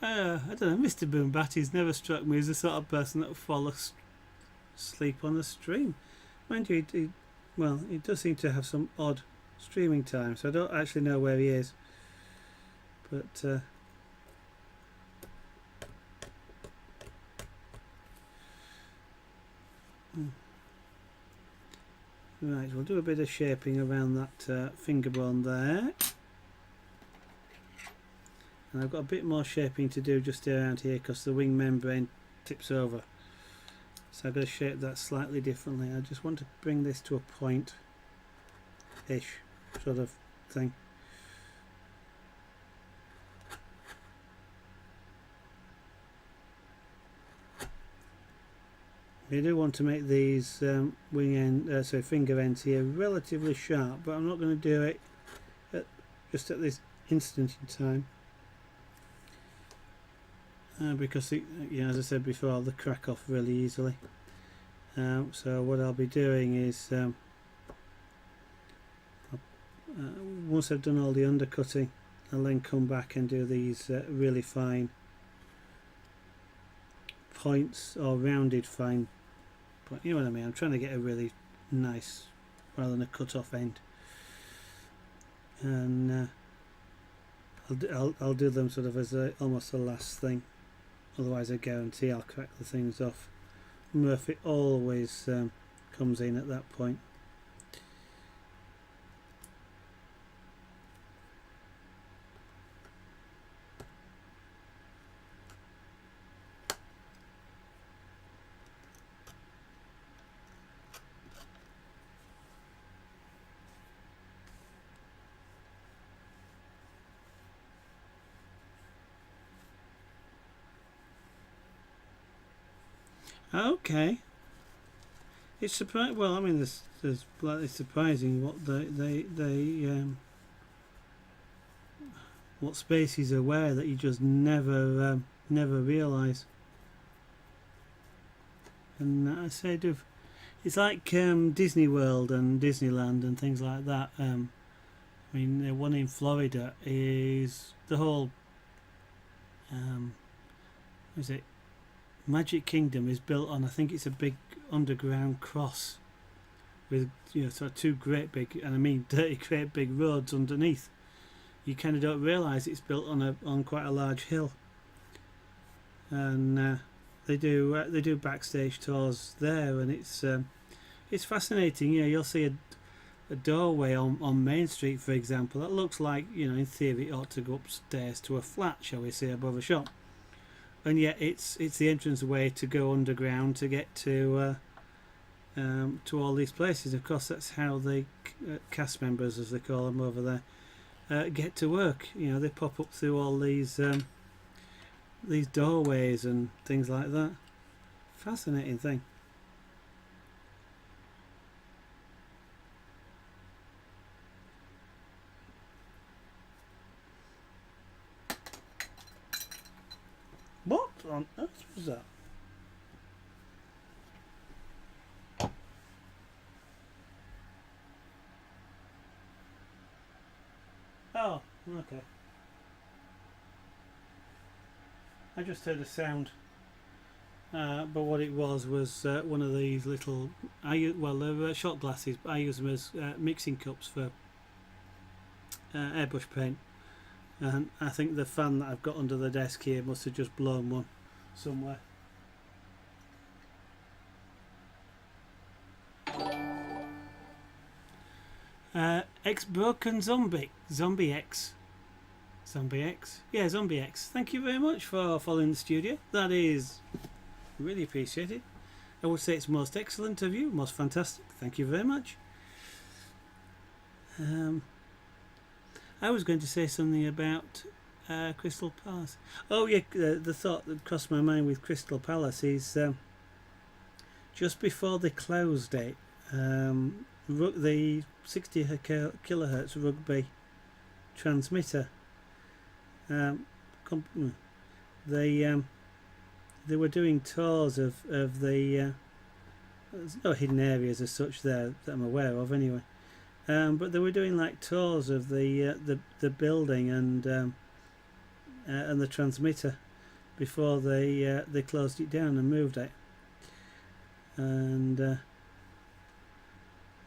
I don't know, Mr. Boombatty's never struck me as the sort of person that would fall asleep on a stream. Mind you, he does seem to have some odd streaming time, so I don't actually know where he is. But right, we'll do a bit of shaping around that finger bone there. And I've got a bit more shaping to do just around here because the wing membrane tips over. So I've got to shape that slightly differently. I just want to bring this to a point-ish sort of thing. You do want to make these finger ends here relatively sharp, but I'm not going to do it just at this instant in time. Because as I said before, they'll crack off really easily. So what I'll be doing is once I've done all the undercutting, I'll then come back and do these really fine points, or rounded fine, but you know what I mean. I'm trying to get a really nice, rather than a cut off end, and I'll do them sort of as almost the last thing. Otherwise I guarantee I'll crack the things off. Murphy always comes in at that point. Okay. It's surprising. Well, I mean, there's it's surprising what what species are where that you just never realise. And I say, it's like Disney World and Disneyland and things like that. I mean, the one in Florida is the whole. Is it Magic Kingdom is built on? I think it's a big underground cross with sort of two great big, and I mean dirty great big roads underneath. You kind of don't realise it's built on quite a large hill, and they do backstage tours there, and it's fascinating. You'll see a doorway on Main Street, for example, that looks like in theory it ought to go upstairs to a flat, shall we say, above a shop, and yet it's the entrance way to go underground to get to all these places. Of course, that's how the cast members, as they call them over there, get to work. They pop up through all these doorways and things like that. Fascinating thing. What on earth was that? Oh, okay. I just heard a sound, but what it was one of these little. They're shot glasses, but I use them as mixing cups for airbrush paint. And I think the fan that I've got under the desk here must have just blown one somewhere. X Broken Zombie X. Yeah, Zombie X. Thank you very much for following the studio. That is really appreciated. I would say it's most excellent of you, most fantastic. Thank you very much. I was going to say something about Crystal Palace. Oh yeah, the thought that crossed my mind with Crystal Palace is just before the close date, the 60 kilohertz rugby transmitter. They were doing tours of the. There's no hidden areas as such there that I'm aware of, anyway. But they were doing like tours of the building and the transmitter before they closed it down and moved it. And I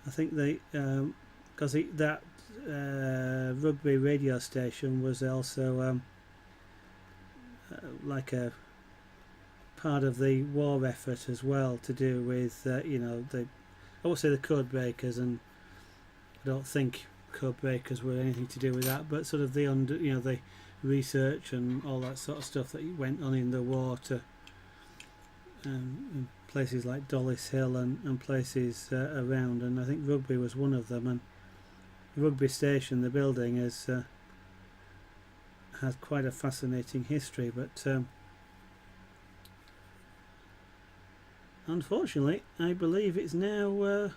think because that rugby radio station was also like a part of the war effort as well, to do with I would say the code breakers, and I don't think code breakers were anything to do with that, but sort of the research and all that sort of stuff that went on in the war to in places like Dollis Hill and places around, and I think rugby was one of them. And the rugby station, the building, has quite a fascinating history, but unfortunately I believe it's now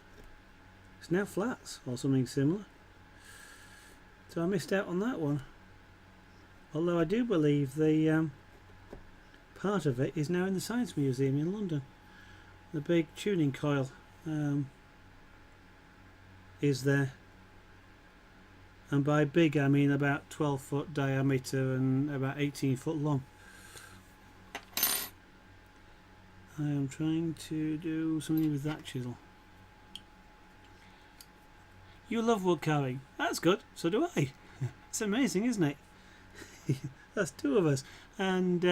flats or something similar, so I missed out on that one. Although I do believe the part of it is now in the Science Museum in London. The big tuning coil is there, and by big I mean about 12-foot diameter and about 18-foot long. I am trying to do something with that chisel. You love wood carving. That's good. So do I. It's amazing, isn't it? That's two of us. And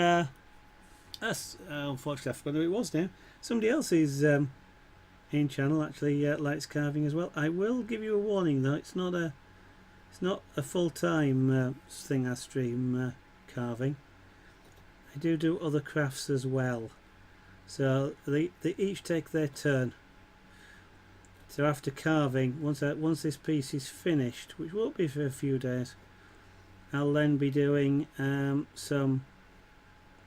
that's unfortunately I forgot who it was now. Somebody else is in channel actually likes carving as well. I will give you a warning though. It's not a full-time thing I stream carving. I do other crafts as well. So they each take their turn. So after carving, once this piece is finished, which won't be for a few days, I'll then be doing some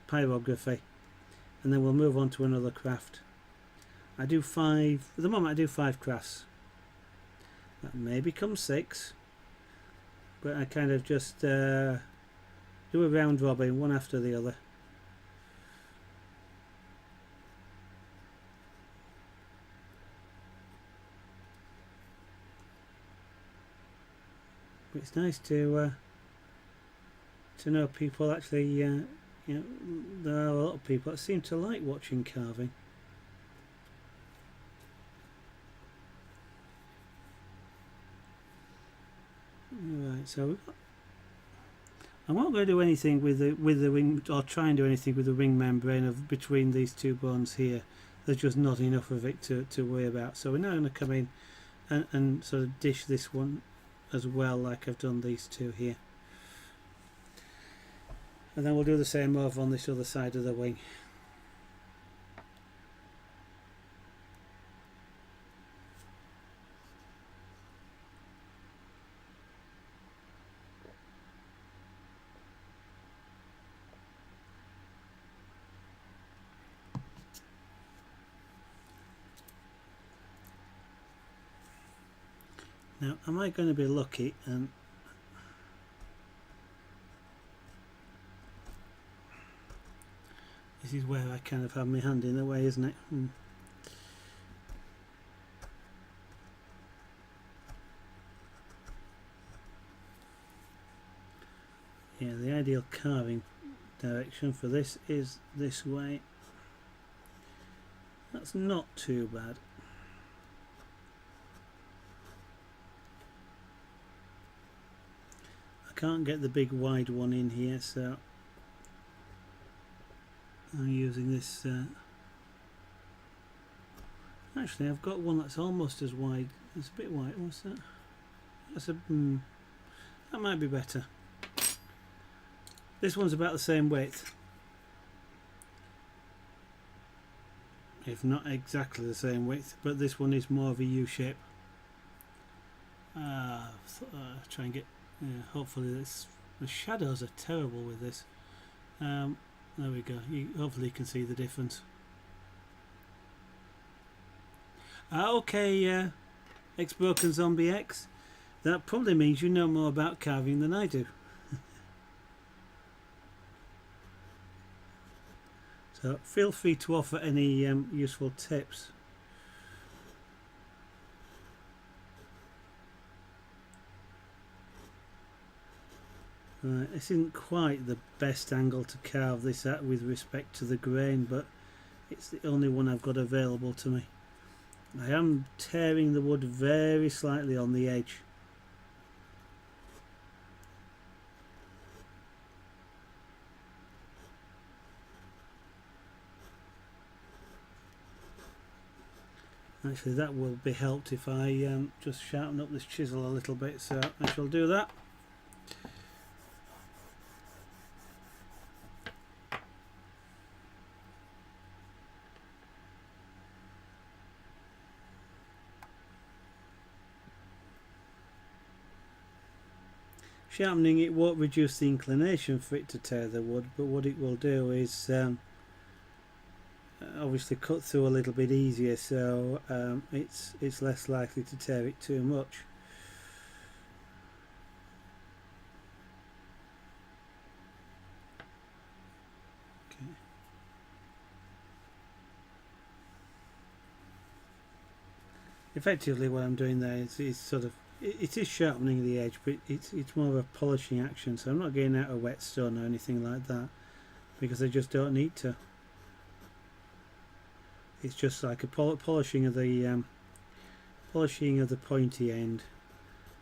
pyrography, and then we'll move on to another craft. I do 5 at the moment. I do 5 crafts. That may become 6, but I kind of just do a round robin, one after the other. But it's nice to know people actually. You know, there are a lot of people that seem to like watching carving. Right, so I'm not going to do anything with the ring, or try and do anything with the ring membrane of between these two bones here. There's just not enough of it to worry about. So we're now going to come in and sort of dish this one as well, like I've done these two here. And then we'll do the same over on this other side of the wing. Now, am I going to be lucky and this is where I kind of have my hand in the way, isn't it? Yeah, the ideal carving direction for this is this way. That's not too bad. I can't get the big wide one in here, so I'm using this. Actually, I've got one that's almost as wide. It's a bit wide. What's that? That's a. That might be better. This one's about the same width, if not exactly the same width, but this one is more of a U shape. Try and get. Hopefully, the shadows are terrible with this. There we go. Hopefully you can see the difference. Okay, Ex-Broken Zombie X. That probably means you know more about carving than I do. So feel free to offer any useful tips. Right, this isn't quite the best angle to carve this at with respect to the grain, but it's the only one I've got available to me. I am tearing the wood very slightly on the edge. Actually, that will be helped if I just sharpen up this chisel a little bit, so I shall do that. Sharpening it won't reduce the inclination for it to tear the wood, but what it will do is obviously cut through a little bit easier, so it's less likely to tear it too much. Okay. Effectively, what I'm doing there is sort of it is sharpening the edge, but it's more of a polishing action. So I'm not getting out a whetstone or anything like that, because I just don't need to. It's just like a polishing of the pointy end,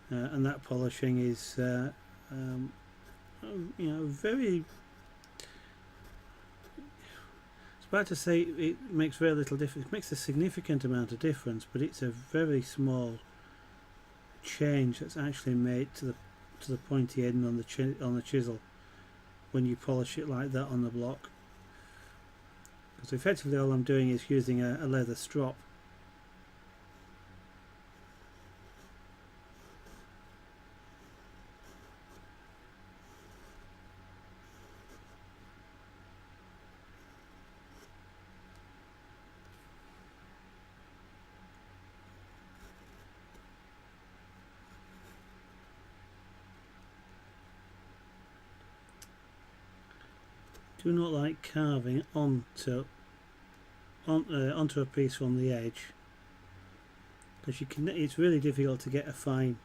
and that polishing is you know, very. It's bad to say it makes very little difference. It makes a significant amount of difference, but it's a very small change that's actually made to the pointy end on the chisel when you polish it like that on the block. Because effectively all I'm doing is using a leather strop. do not like carving onto a piece from the edge, because it's really difficult to get a fine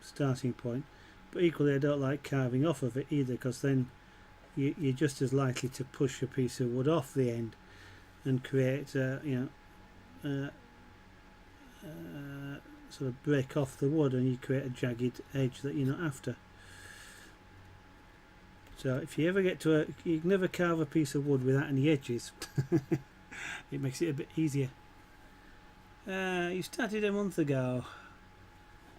starting point. But equally, I don't like carving off of it either, because then you're just as likely to push a piece of wood off the end and create sort of break off the wood, and you create a jagged edge that you're not after. So if you ever get to you can never carve a piece of wood without any edges. It makes it a bit easier. You started a month ago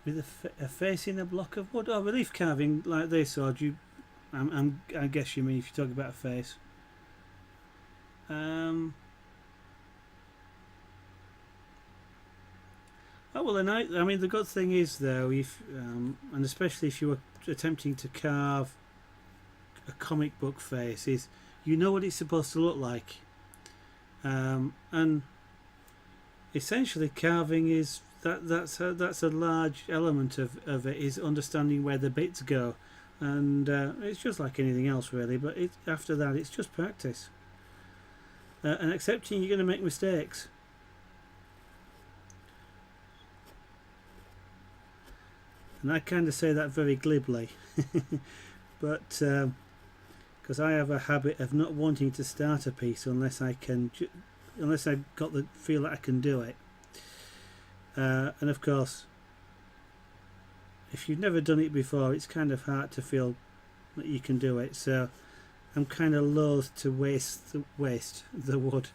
with a face in a block of wood. Oh, relief carving like this, or do you? I guess you mean if you talk about a face. Oh well, I mean the good thing is though, if and especially if you were attempting to carve a comic book face, is you know what it's supposed to look like, and essentially carving is that's a large element of it, is understanding where the bits go, and it's just like anything else really. But after that it's just practice and accepting you're going to make mistakes. And I kind of say that very glibly, but because I have a habit of not wanting to start a piece unless I've got the feel that I can do it. And of course, if you've never done it before, it's kind of hard to feel that you can do it. So I'm kind of loath to waste the wood,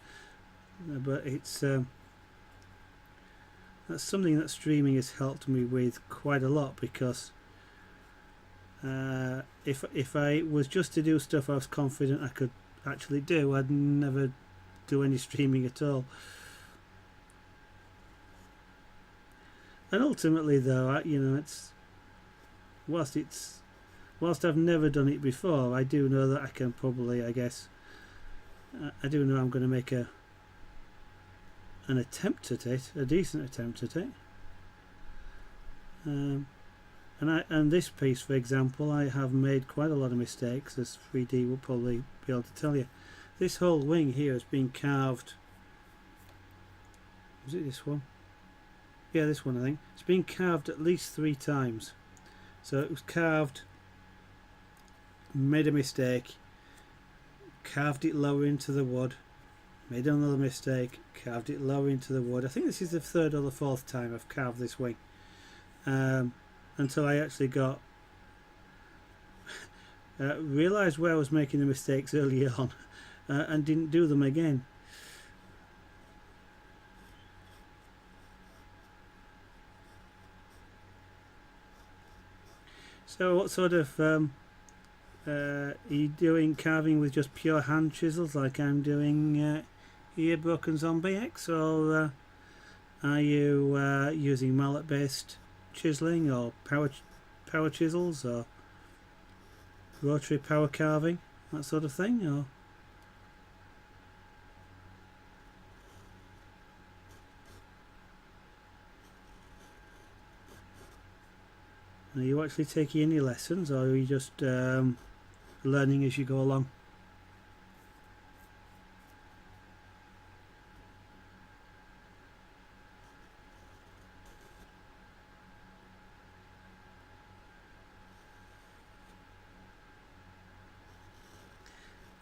but it's that's something that streaming has helped me with quite a lot, because if I was just to do stuff I was confident I could actually do, I'd never do any streaming at all. And ultimately though, it's whilst I've never done it before, I do know that I can probably, I guess, I do know I'm going to make an attempt at it, a decent attempt at it. And this piece, for example, I have made quite a lot of mistakes, as 3D will probably be able to tell you. This whole wing here has been carved. Was it this one? Yeah, this one I think. It's been carved at least 3 times. So it was carved, made a mistake, carved it lower into the wood, made another mistake, carved it lower into the wood. I think this is the 3rd or the 4th time I've carved this wing, until I actually got realised where I was making the mistakes earlier on, and didn't do them again. So what sort of are you doing carving with just pure hand chisels like I'm doing here, Broken Zombie X, or are you using mallet based chiseling, or power chisels, or rotary power carving, that sort of thing? Or are you actually taking any lessons, or are you just learning as you go along?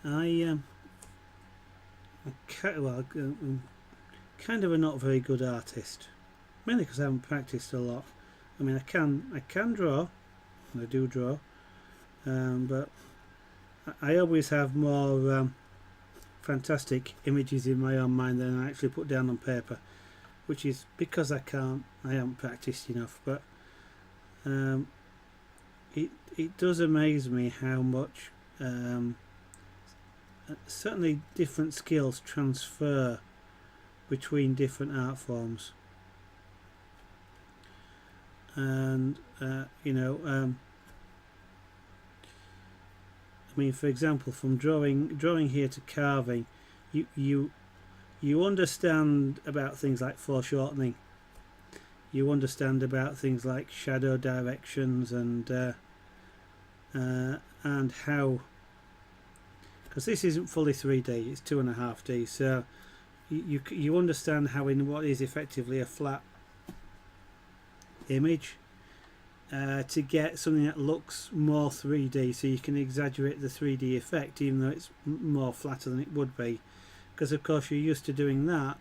I'm kind of a not very good artist, mainly because I haven't practiced a lot. I mean, I can draw, and I do draw, but I always have more fantastic images in my own mind than I actually put down on paper, which is because I haven't practiced enough. But it does amaze me how much certainly different skills transfer between different art forms. And I mean, for example, from drawing here to carving, you understand about things like foreshortening, you understand about things like shadow directions, and how, because this isn't fully 3D, it's 2.5D, so you understand how in what is effectively a flat image, to get something that looks more 3D, so you can exaggerate the 3D effect even though it's more flatter than it would be, because of course you're used to doing that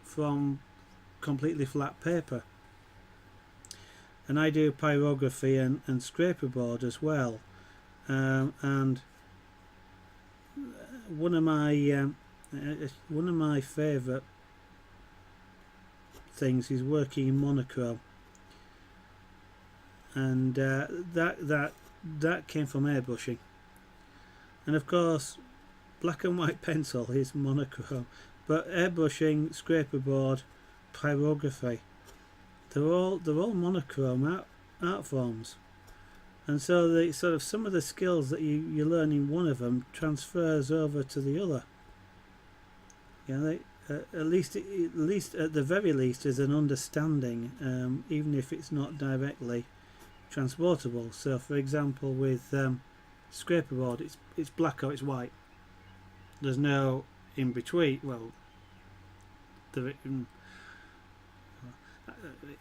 from completely flat paper. And I do pyrography and scraper board as well, and one of my favourite things is working in monochrome, and that came from airbrushing. And of course black and white pencil is monochrome, but airbrushing, scraper board, pyrography, they're all monochrome art forms. And so the sort of some of the skills that you learn in one of them transfers over to the other. You know, at least at the very least is an understanding, even if it's not directly transportable. So for example with scraper board, it's black or it's white. There's no in between. Well,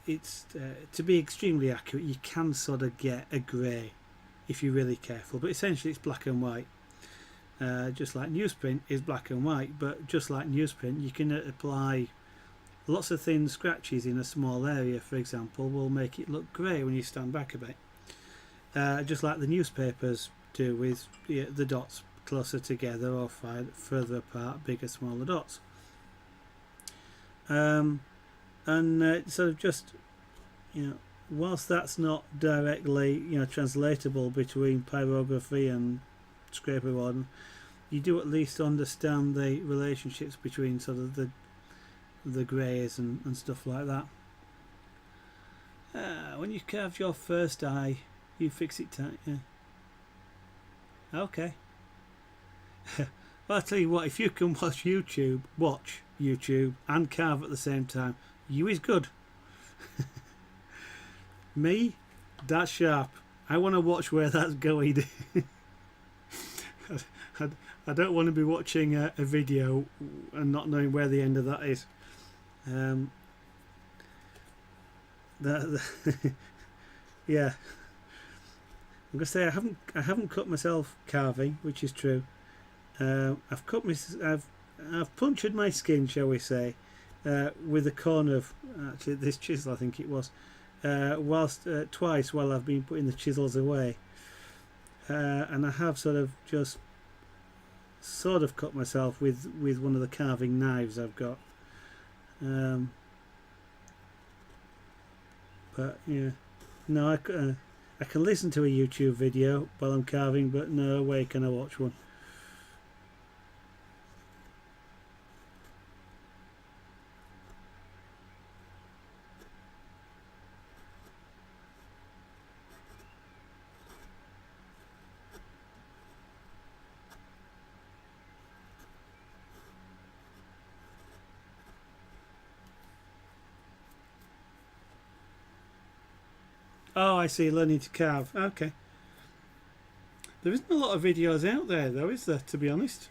it's to be extremely accurate, you can sort of get a grey if you're really careful, but essentially it's black and white. Just like newsprint is black and white, but just like newsprint, you can apply lots of thin scratches in a small area, for example, will make it look grey when you stand back a bit. Just like the newspapers do with the dots closer together or further apart, bigger, smaller dots. And sort of just, whilst that's not directly translatable between pyrography and scraper board, you do at least understand the relationships between sort of the greys and stuff like that. When you carved your first eye, you fix it tight. Yeah. Okay. Well, I'll tell you what, if you can watch YouTube and carve at the same time, you is good. Me, that's sharp. I want to watch where that's going. I don't want to be watching a video and not knowing where the end of that is. Yeah. I'm gonna say I haven't cut myself carving, which is true. I've punctured my skin, shall we say, with the corner of actually this chisel, I think it was, twice while I've been putting the chisels away, and I have sort of cut myself with one of the carving knives I've got. But yeah, no, I can listen to a YouTube video while I'm carving, but no way can I watch one. Oh, I see, learning to carve. Okay. There isn't a lot of videos out there, though, is there, to be honest?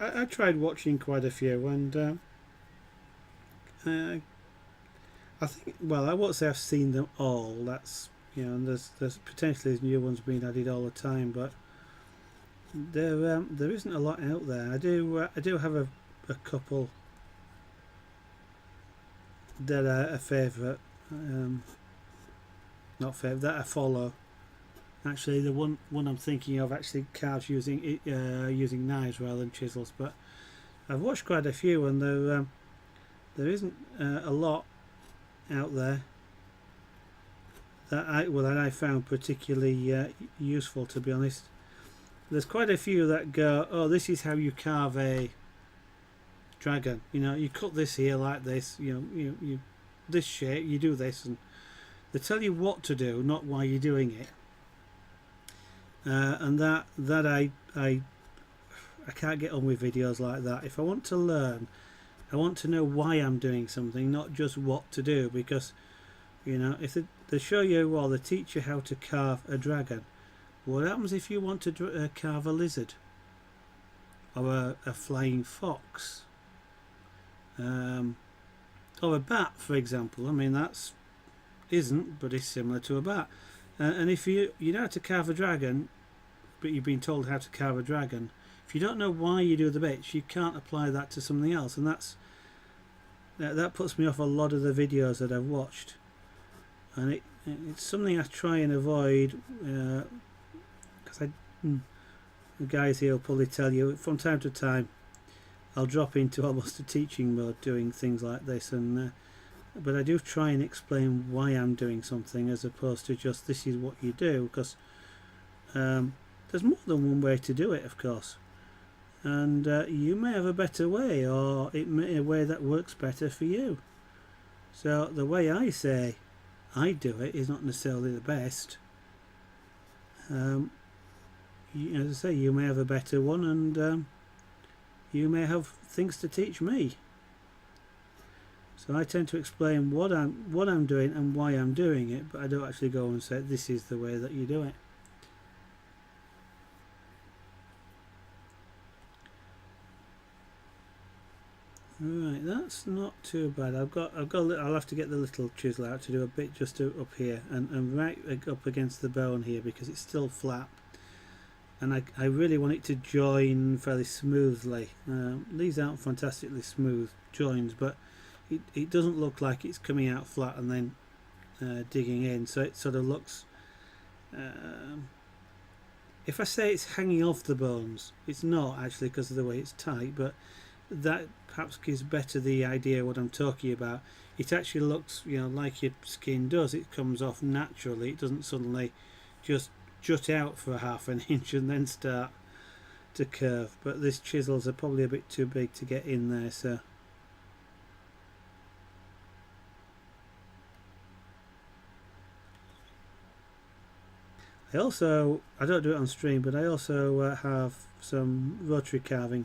I tried watching quite a few, and I think, well, I won't say I've seen them all. That's, and there's potentially new ones being added all the time, but there isn't a lot out there. I do have a couple that are a favourite. Not favourite, that I follow. Actually, the one I'm thinking of actually carves using knives rather than chisels. But I've watched quite a few, and there isn't a lot out there that I found particularly useful, to be honest. There's quite a few that go, oh, this is how you carve a dragon. You cut this here like this. You this shape. You do this, and they tell you what to do, not why you're doing it. And that I can't get on with videos like that. If I want to learn, I want to know why I'm doing something, not just what to do. Because if they show you or they teach you how to carve a dragon, What happens if you want to carve a lizard or a flying fox, or a bat, for example? I mean, that's isn't, but it's similar to a bat. And if you know how to carve a dragon, but you've been told how to carve a dragon, if you don't know why you do the bits, you can't apply that to something else, and that puts me off a lot of the videos that I've watched. And it's something I try and avoid, because the guys here will probably tell you from time to time I'll drop into almost a teaching mode doing things like this, and but I do try and explain why I'm doing something as opposed to just this is what you do, because there's more than one way to do it, of course, and you may have a better way, or it may a way that works better for you. So the way I say I do it is not necessarily the best. As I say, you may have a better one, and you may have things to teach me. So I tend to explain what I'm doing and why I'm doing it, but I don't actually go and say this is the way that you do it. Right, that's not too bad. I'll have to get the little chisel out to do a bit just up here and right up against the bone here, because it's still flat, and I really want it to join fairly smoothly. These aren't fantastically smooth joins, but it doesn't look like it's coming out flat and then digging in, so it sort of looks, if I say it's hanging off the bones, it's not actually, because of the way it's tight, but that perhaps gives better the idea what I'm talking about. It actually looks, like your skin does. It comes off naturally. It doesn't suddenly just jut out for half an inch and then start to curve. But these chisels are probably a bit too big to get in there, so I don't do it on stream, but I also have some rotary carving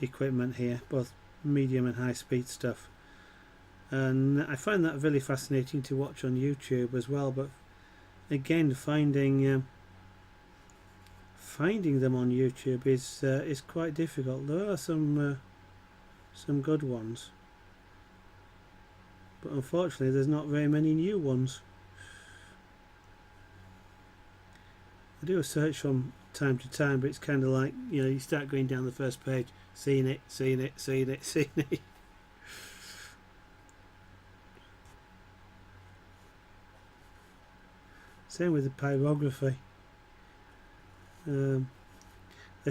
equipment here, both medium and high speed stuff, and I find that really fascinating to watch on YouTube as well. But again, finding them on YouTube is quite difficult. There are some good ones, but unfortunately there's not very many new ones. I do a search from time to time, but it's kind of like, you start going down the first page, seeing it. Same with the pyrography. There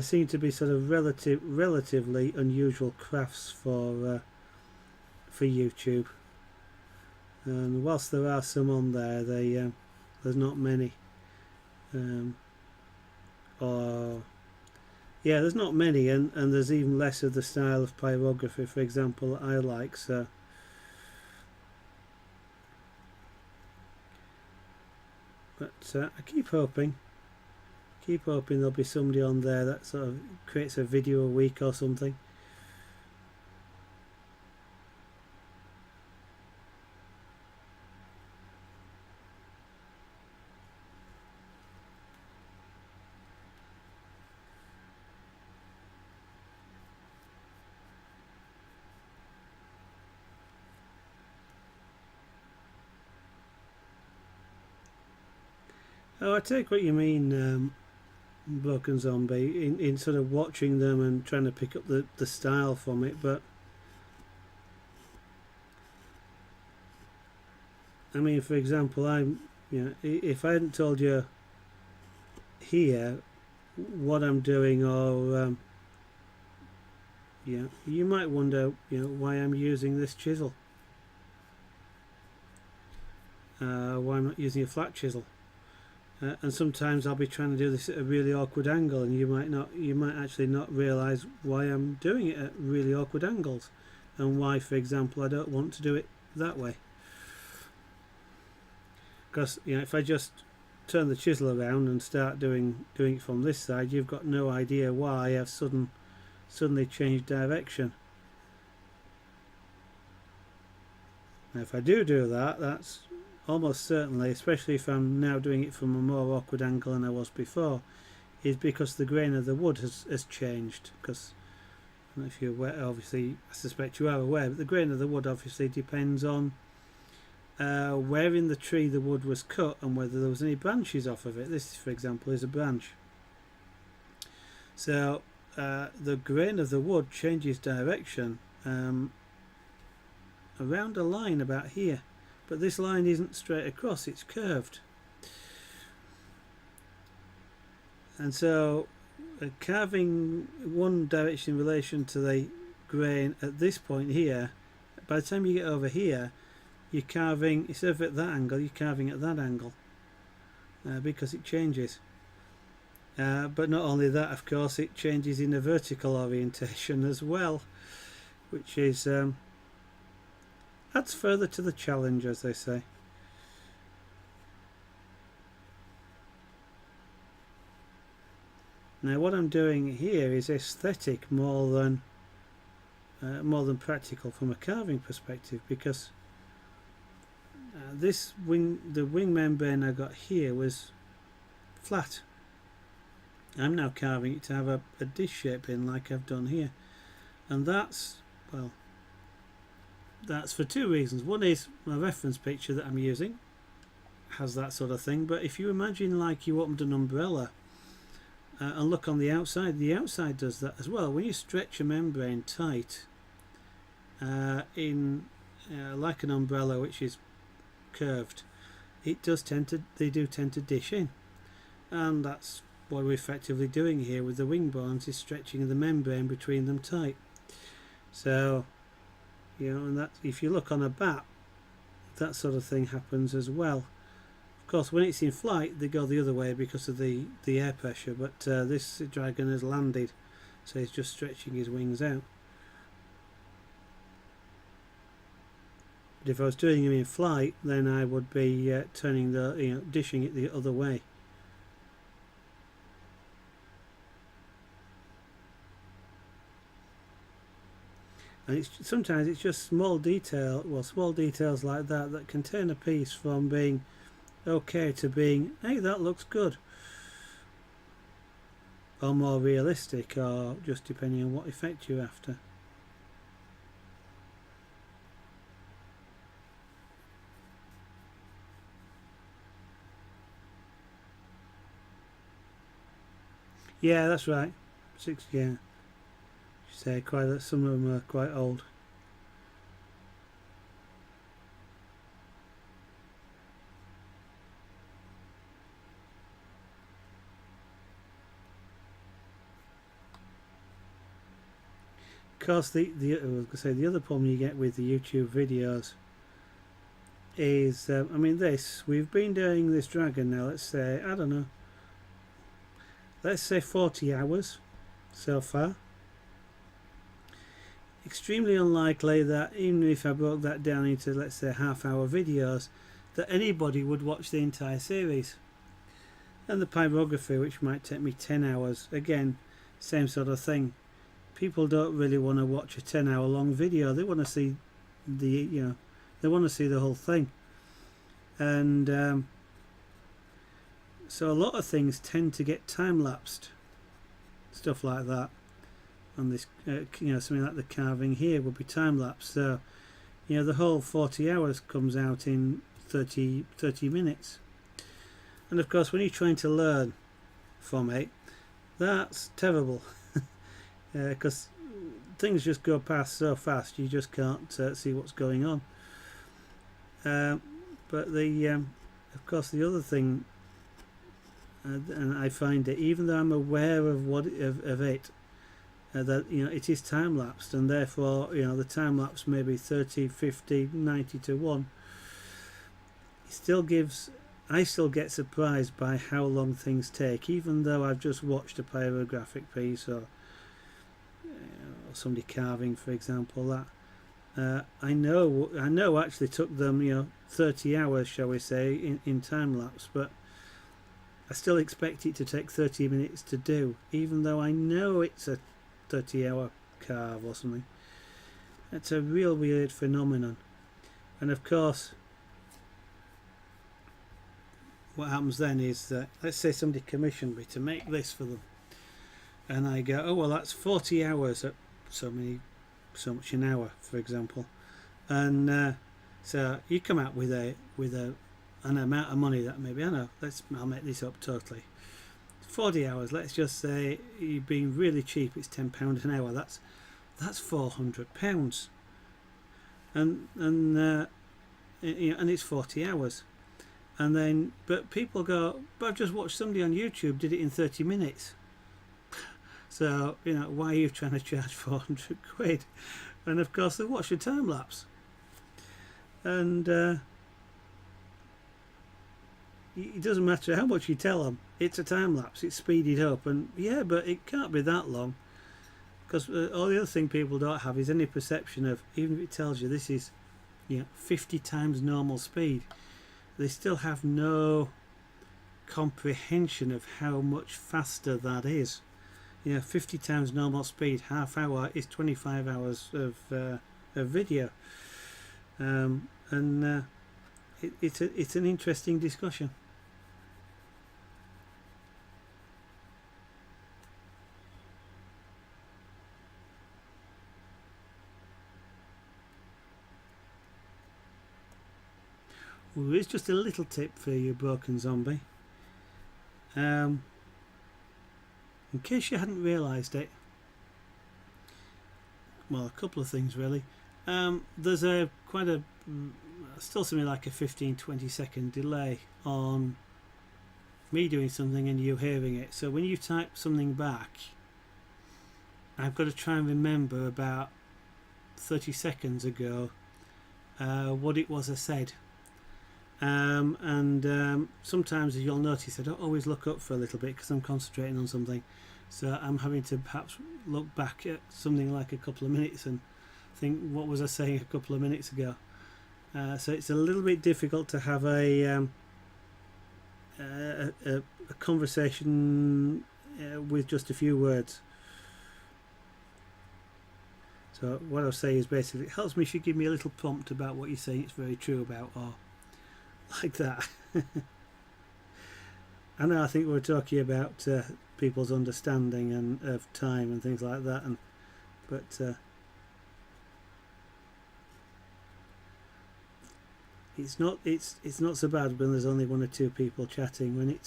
seem to be sort of relatively unusual crafts for YouTube, and whilst there are some on there, there's not many. There's not many, and there's even less of the style of pyrography, for example, that I like. So but I keep hoping there'll be somebody on there that sort of creates a video a week or something. Oh, I take what you mean, Broken Zombie, in sort of watching them and trying to pick up the style from it, but I mean, for example, if I hadn't told you here what I'm doing, or you might wonder, why I'm using this chisel, why I'm not using a flat chisel. And sometimes I'll be trying to do this at a really awkward angle, and you might actually not realise why I'm doing it at really awkward angles, and why, for example, I don't want to do it that way. Because if I just turn the chisel around and start doing it from this side, you've got no idea why I've suddenly changed direction. Now, if I do that, that's almost certainly, especially if I'm now doing it from a more awkward angle than I was before, is because the grain of the wood has changed. Because I don't know if you're aware, obviously I suspect you are aware, but the grain of the wood obviously depends on where in the tree the wood was cut and whether there was any branches off of it. This, for example, is a branch. So the grain of the wood changes direction around a line about here, but this line isn't straight across, it's curved. And so carving one direction in relation to the grain at this point here, by the time you get over here, you're carving, instead of at that angle, you're carving at that angle because it changes. But not only that, of course, it changes in a vertical orientation as well, which is adds further to the challenge, as they say. Now what I'm doing here is aesthetic more than practical from a carving perspective, because the wing membrane I got here was flat. I'm now carving it to have a dish shape in, like I've done here, and that's, well, that's for two reasons. One is my reference picture that I'm using has that sort of thing, but if you imagine like you opened an umbrella and look on the outside does that as well. When you stretch a membrane tight in like an umbrella which is curved, they do tend to dish in, and that's what we're effectively doing here with the wing bones, is stretching the membrane between them tight. So and that, if you look on a bat, that sort of thing happens as well. Of course, when it's in flight, they go the other way because of the air pressure, but this dragon has landed, so he's just stretching his wings out. But if I was doing him in flight, then I would be turning dishing it the other way. And sometimes it's just small details like that can turn a piece from being okay to being, hey, that looks good, or more realistic, or just depending on what effect you're after. Yeah, that's right. 6, yeah. Say some of them are quite old. Of course, the other problem you get with the YouTube videos is, I mean, we've been doing this dragon now, let's say, I don't know, let's say 40 hours so far. Extremely unlikely that, even if I broke that down into, let's say, half-hour videos, that anybody would watch the entire series. And the pyrography, which might take me 10 hours, again, same sort of thing. People don't really want to watch a 10-hour long video. They want to see they want to see the whole thing. And so a lot of things tend to get time-lapsed, stuff like that. And this, something like the carving here would be time-lapse. So, the whole 40 hours comes out in 30 minutes. And of course, when you're trying to learn from it, that's terrible, because things just go past so fast, you just can't see what's going on. But of course, the other thing, and I find it, even though I'm aware of it, that it is time lapsed, and therefore the time lapse may be 30, 50, 90 to 1. I still get surprised by how long things take, even though I've just watched a pyrographic piece or somebody carving, for example. That I know actually took them 30 hours, shall we say, in time lapse, but I still expect it to take 30 minutes to do, even though I know it's a 30-hour carve or something. It's a real weird phenomenon. And of course, what happens then is that, let's say somebody commissioned me to make this for them, and I go, oh well, that's 40 hours at so much an hour, for example, and so you come out with an amount of money that maybe, I'll make this up totally, 40 hours, let's just say you've been really cheap, it's £10 an hour, that's £400, and it's 40 hours. And then, but people go, but I've just watched somebody on YouTube did it in 30 minutes. So, why are you trying to charge 400 quid? And of course, they watch a time lapse. And it doesn't matter how much you tell them, it's a time lapse, it's speeded up. And yeah, but it can't be that long. Because all the other thing people don't have is any perception of, even if it tells you this is 50 times normal speed, they still have no comprehension of how much faster that is. 50 times normal speed, half hour is 25 hours of video, and it's an interesting discussion. Well, there is just a little tip for you, broken zombie. In case you hadn't realised it, well, a couple of things really. There's still something like a 15-20 second delay on me doing something and you hearing it. So when you type something back, I've got to try and remember about 30 seconds ago what it was I said. Sometimes you'll notice I don't always look up for a little bit because I'm concentrating on something, so I'm having to perhaps look back at something like a couple of minutes and think, what was I saying a couple of minutes ago? So it's a little bit difficult to have a conversation with just a few words. So what I'll say is basically, it helps me if you give me a little prompt about what you're saying it's very true about, or like that. I know, I think we're talking about people's understanding and of time and things like that, but it's not so bad when there's only one or two people chatting. When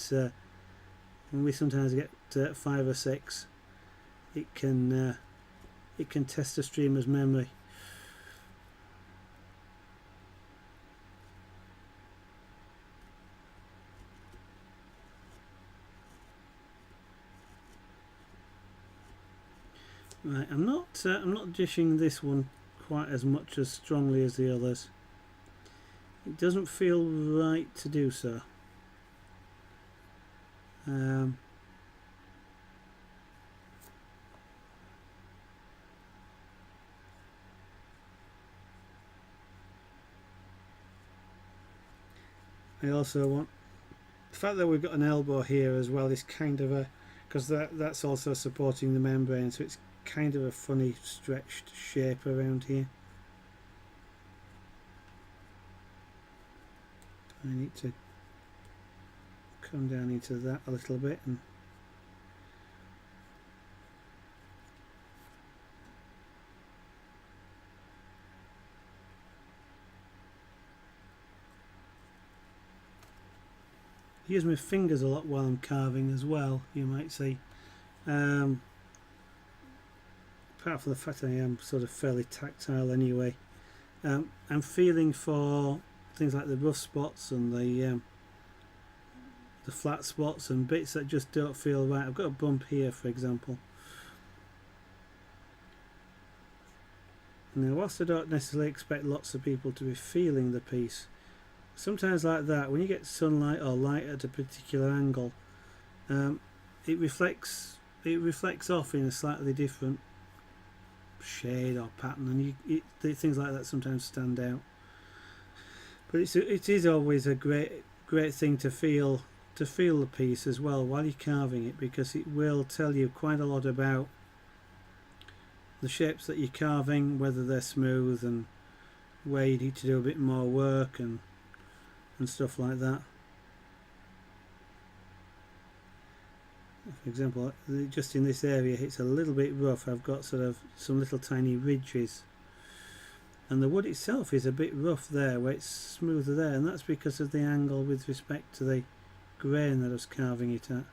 we sometimes get 5 or 6, it can test a streamer's memory. Right, I'm not dishing this one quite as much as strongly as the others. It doesn't feel right to do so. I also want the fact that we've got an elbow here as well is kind of because that's also supporting the membrane, so it's kind of a funny stretched shape around here. I need to come down into that a little bit and use my fingers a lot while I'm carving as well, you might see. Apart from the fact I am sort of fairly tactile anyway, I'm feeling for things like the rough spots and the flat spots and bits that just don't feel right. I've got a bump here, for example. Now, whilst I don't necessarily expect lots of people to be feeling the piece, sometimes like that, when you get sunlight or light at a particular angle, it reflects off in a slightly different shade or pattern, and things like that sometimes stand out. But it is always a great thing to feel the piece as well while you're carving it, because it will tell you quite a lot about the shapes that you're carving, whether they're smooth and where you need to do a bit more work and stuff like that. For example, just in this area it's a little bit rough. I've got sort of some little tiny ridges, and the wood itself is a bit rough there where it's smoother there, and that's because of the angle with respect to the grain that I was carving it at.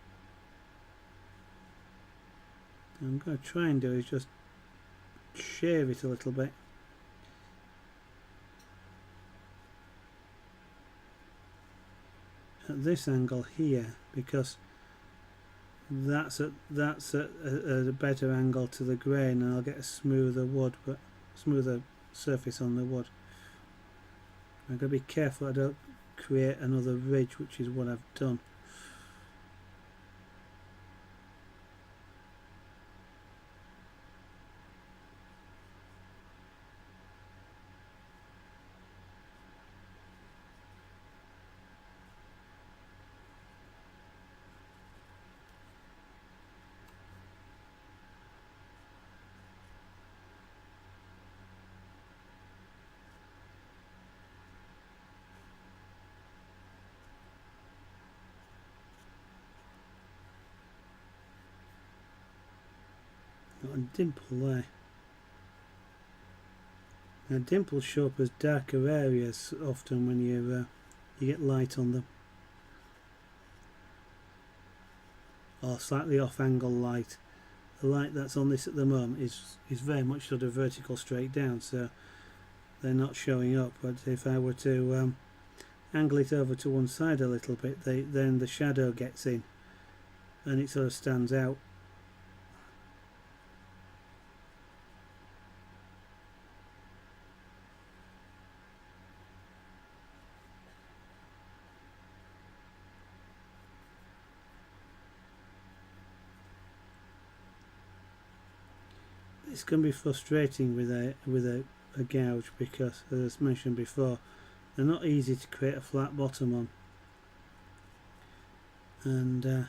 What I'm going to try and do is just shave it a little bit. At this angle here, because that's a better angle to the grain, and I'll get a smoother wood, but smoother surface on the wood. I'm going to be careful I don't create another ridge, which is what I've done. Got a dimple there. Now dimples show up as darker areas often when you get light on them, or slightly off angle light. The light that's on this at the moment is very much sort of vertical straight down, so they're not showing up. But if I were to angle it over to one side a little bit, then the shadow gets in and it sort of stands out. This can be frustrating with a gouge because, as mentioned before, they're not easy to create a flat bottom on, and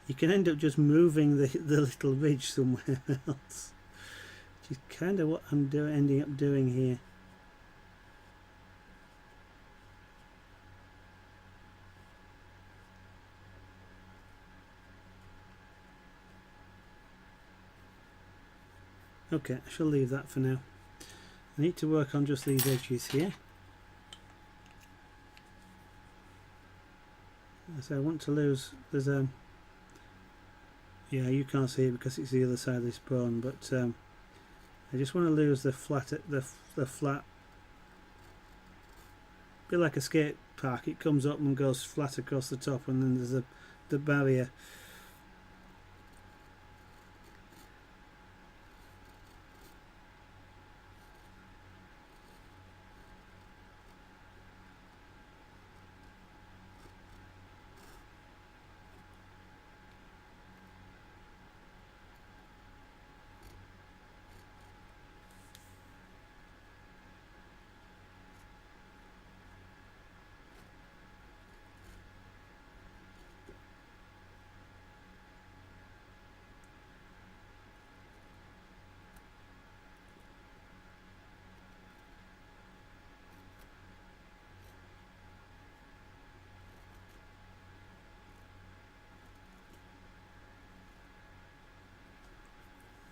you can end up just moving the little ridge somewhere else, which is kind of what I'm ending up doing here. Okay, I shall leave that for now. I need to work on just these edges here. So I want to lose, there's yeah, you can't see it because it's the other side of this bone, but I just want to lose the flat, the flat, a bit like a skate park. It comes up and goes flat across the top, and then there's the barrier.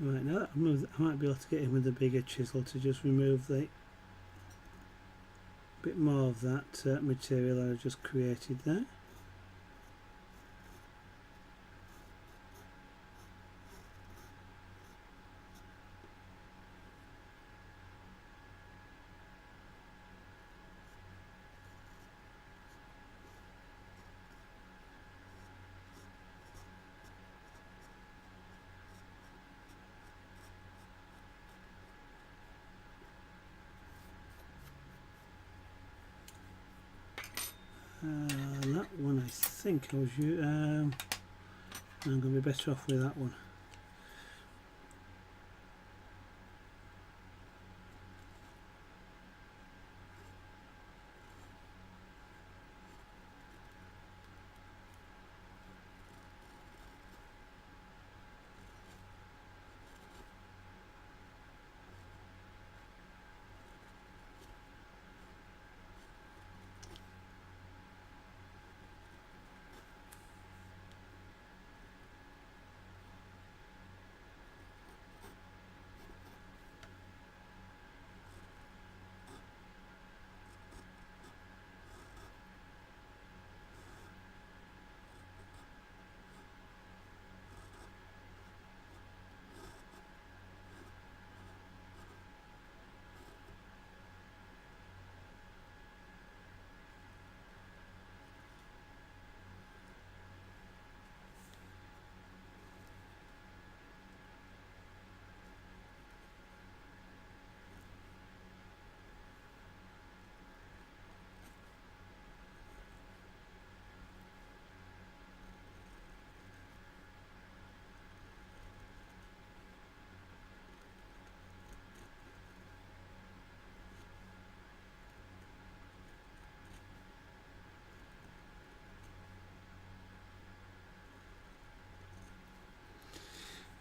Right, now I might be able to get in with the bigger chisel to just remove the bit more of that material that I've just created there. That one I think I was I'm going to be better off with that one.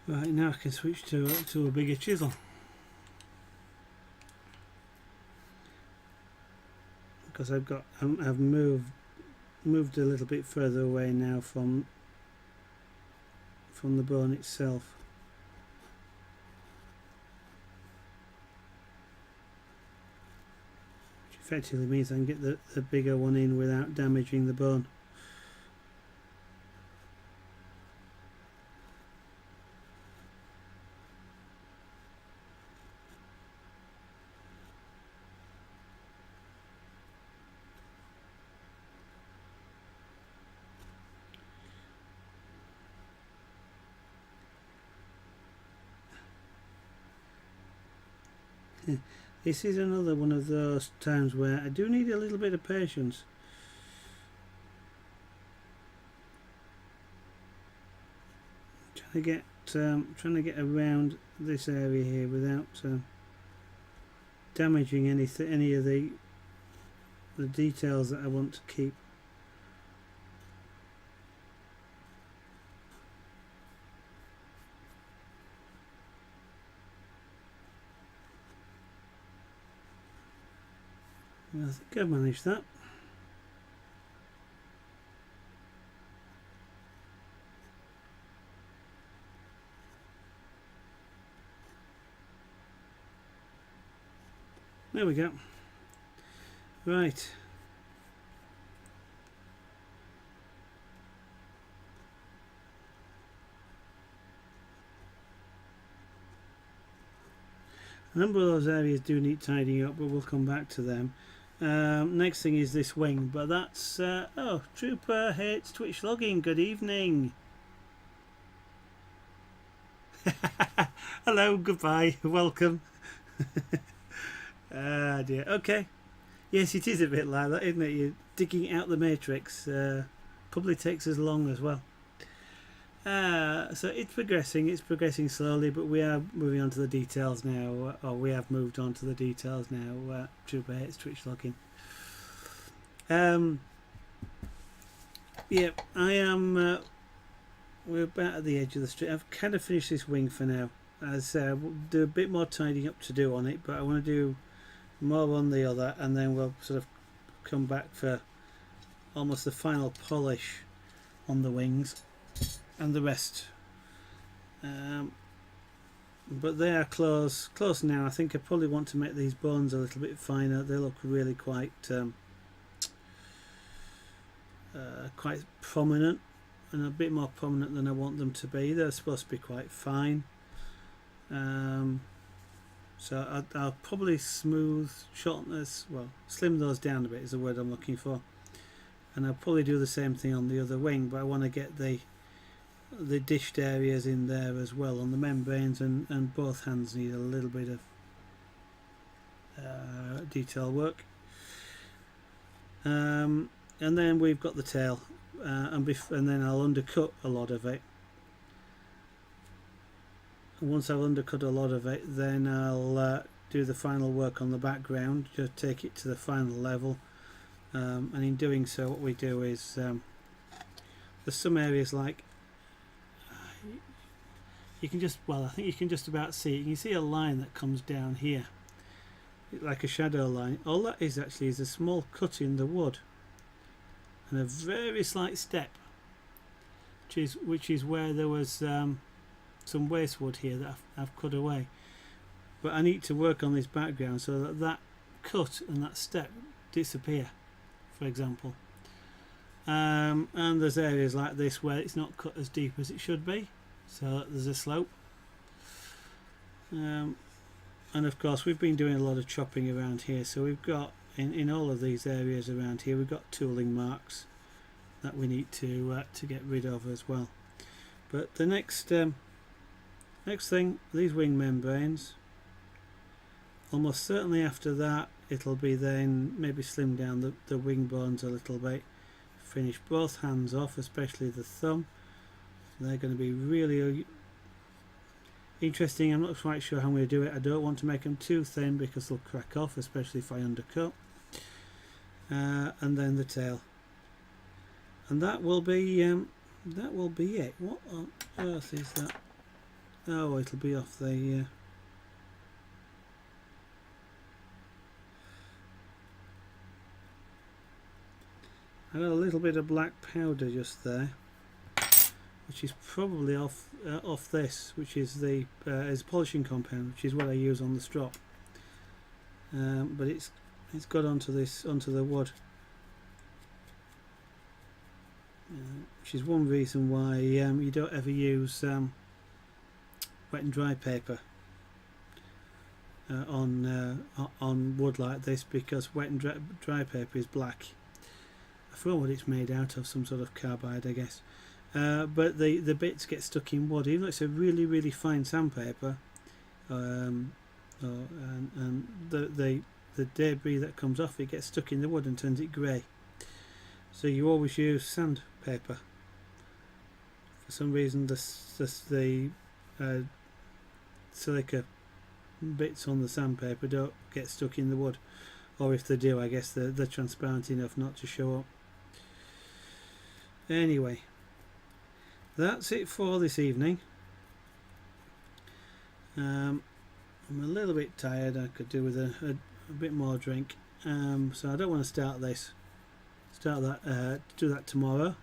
Right, now I can switch to a bigger chisel, because I've moved a little bit further away now from the bone itself. Which effectively means I can get the bigger one in without damaging the bone. This is another one of those times where I do need a little bit of patience. Trying to get around this area here without damaging any of the details that I want to keep. I think I've managed that. There we go. Right. A number of those areas do need tidying up, but we'll come back to them. Next thing is this wing, but that's oh, Trooper hates Twitch logging. Good evening. Hello, goodbye, welcome. Ah dear. Okay. Yes, it is a bit like that, isn't it? You're digging out the matrix. Probably takes as long as well. So it's progressing slowly, but we are moving on to the details now, or we have moved on to the details now. Trooper hates Twitch logging. Yeah, I am. We're about at the edge of the street. I've kind of finished this wing for now. As we'll do a bit more tidying up to do on it, but I want to do more on the other, and then we'll sort of come back for almost the final polish on the wings and the rest. But they are close now. I think I probably want to make these bones a little bit finer. They look really quite prominent, and a bit more prominent than I want them to be. They're supposed to be quite fine. So I'll probably slim those down a bit is the word I'm looking for. And I'll probably do the same thing on the other wing, but I want to get the dished areas in there as well on the membranes, and both hands need a little bit of detail work. And then we've got the tail, and then I'll undercut a lot of it. And once I've undercut a lot of it, then I'll do the final work on the background, just take it to the final level. And in doing so, what we do is there's some areas like you can just, well, I think you can just about see it. You can see a line that comes down here, like a shadow line. All that is actually is a small cut in the wood and a very slight step, which is where there was some waste wood here that I've cut away. But I need to work on this background so that that cut and that step disappear, for example. And there's areas like this where it's not cut as deep as it should be, so there's a slope. And of course we've been doing a lot of chopping around here, so we've got in all of these areas around here we've got tooling marks that we need to get rid of as well. But the next thing, these wing membranes, almost certainly after that it'll be then maybe slim down the wing bones a little bit, finish both hands off, especially the thumb. They're going to be really interesting. I'm not quite sure how I'm going to do it. I don't want to make them too thin because they'll crack off, especially if I undercut. And then the tail, and that will be it. What on earth is that? Oh, it'll be off the I got a little bit of black powder just there, which is probably off this, which is the is polishing compound, which is what I use on the strop. But it's got onto the wood, which is one reason why you don't ever use wet and dry paper on wood like this, because wet and dry paper is black. I forgot what it's made out of, some sort of carbide, I guess. But the bits get stuck in wood, even though it's a really fine sandpaper. And the debris that comes off it gets stuck in the wood and turns it grey. So you always use sandpaper. For some reason, the silica bits on the sandpaper don't get stuck in the wood, or if they do, I guess they're transparent enough not to show up. Anyway, that's it for this evening. I'm a little bit tired. I could do with a bit more drink, so I don't want to start that do that tomorrow.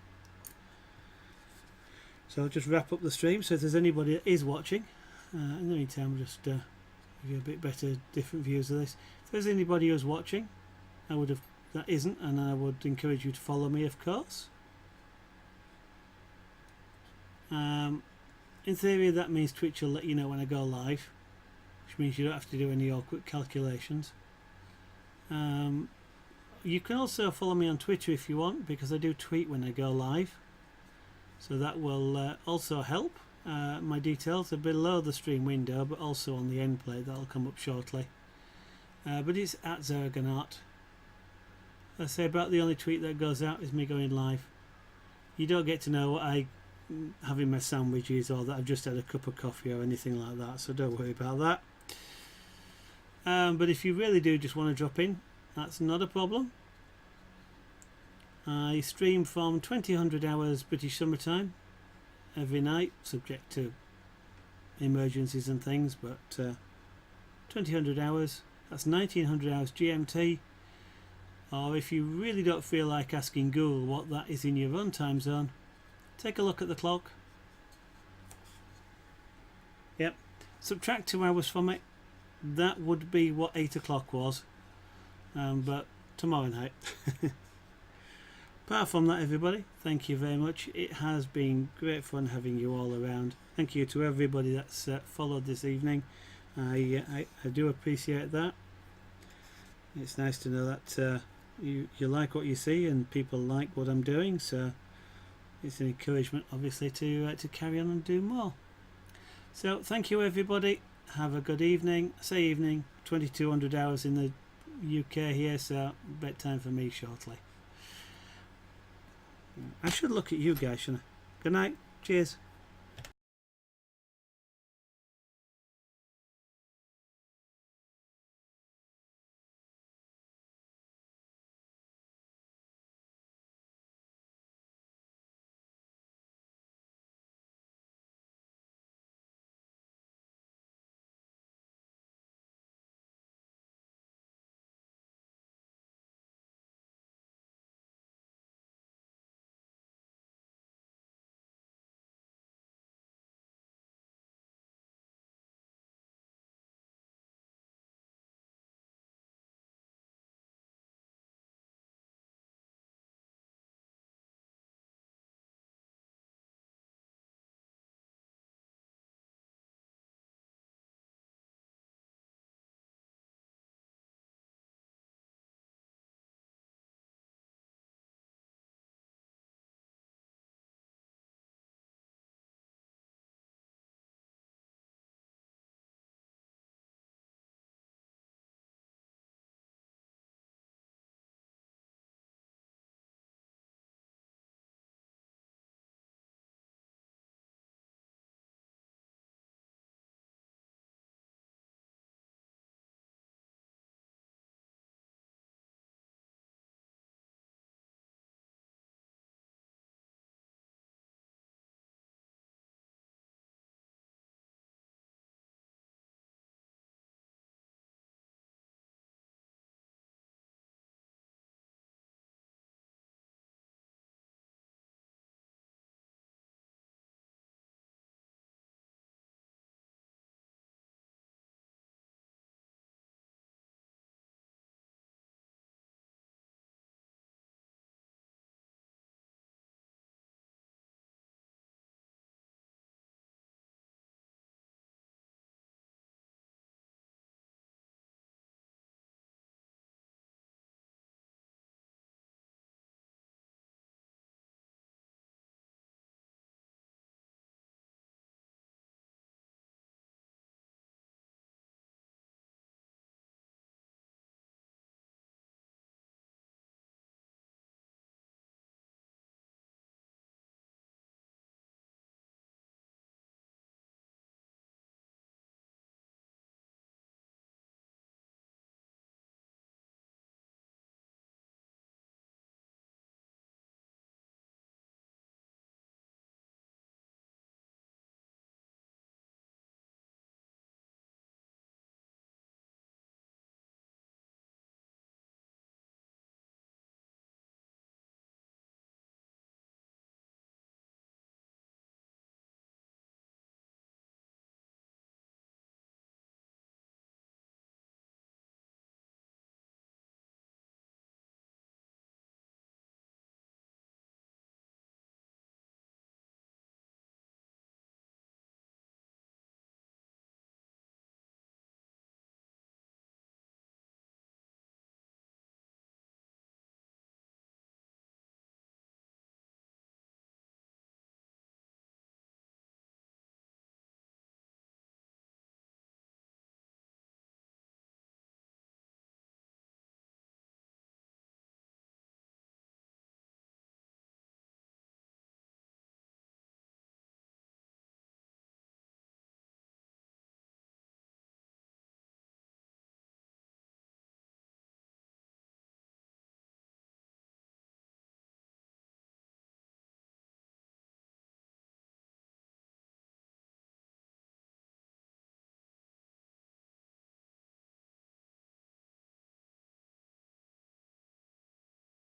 So I'll just wrap up the stream. So if there's anybody that is watching, in the meantime, we'll just give you a bit better, different views of this. If there's anybody who's watching, that isn't, and I would encourage you to follow me, of course. In theory, that means Twitch will let you know when I go live, which means you don't have to do any awkward calculations. You can also follow me on Twitter if you want, because I do tweet when I go live, so that will also help. My details are below the stream window, but also on the end plate. That'll come up shortly. But it's at Zerganart. I say about the only tweet that goes out is me going live. You don't get to know what I having my sandwiches, or that I've just had a cup of coffee or anything like that, so don't worry about that. But if you really do just want to drop in, that's not a problem. I stream from 2000 hours British summertime every night, subject to emergencies and things, but 2000 hours, that's 1900 hours GMT. Or if you really don't feel like asking Google what that is in your own time zone, take a look at the clock. Yep, subtract 2 hours from it. That would be what 8 o'clock was, but tomorrow night. Apart from that, everybody, thank you very much. It has been great fun having you all around. Thank you to everybody that's followed this evening. I do appreciate that. It's nice to know that you like what you see and people like what I'm doing, so it's an encouragement, obviously, to carry on and do more. So thank you, everybody. Have a good evening. Say evening. 2200 hours in the UK here, so bedtime for me shortly. I should look at you guys, shouldn't I? Good night. Cheers.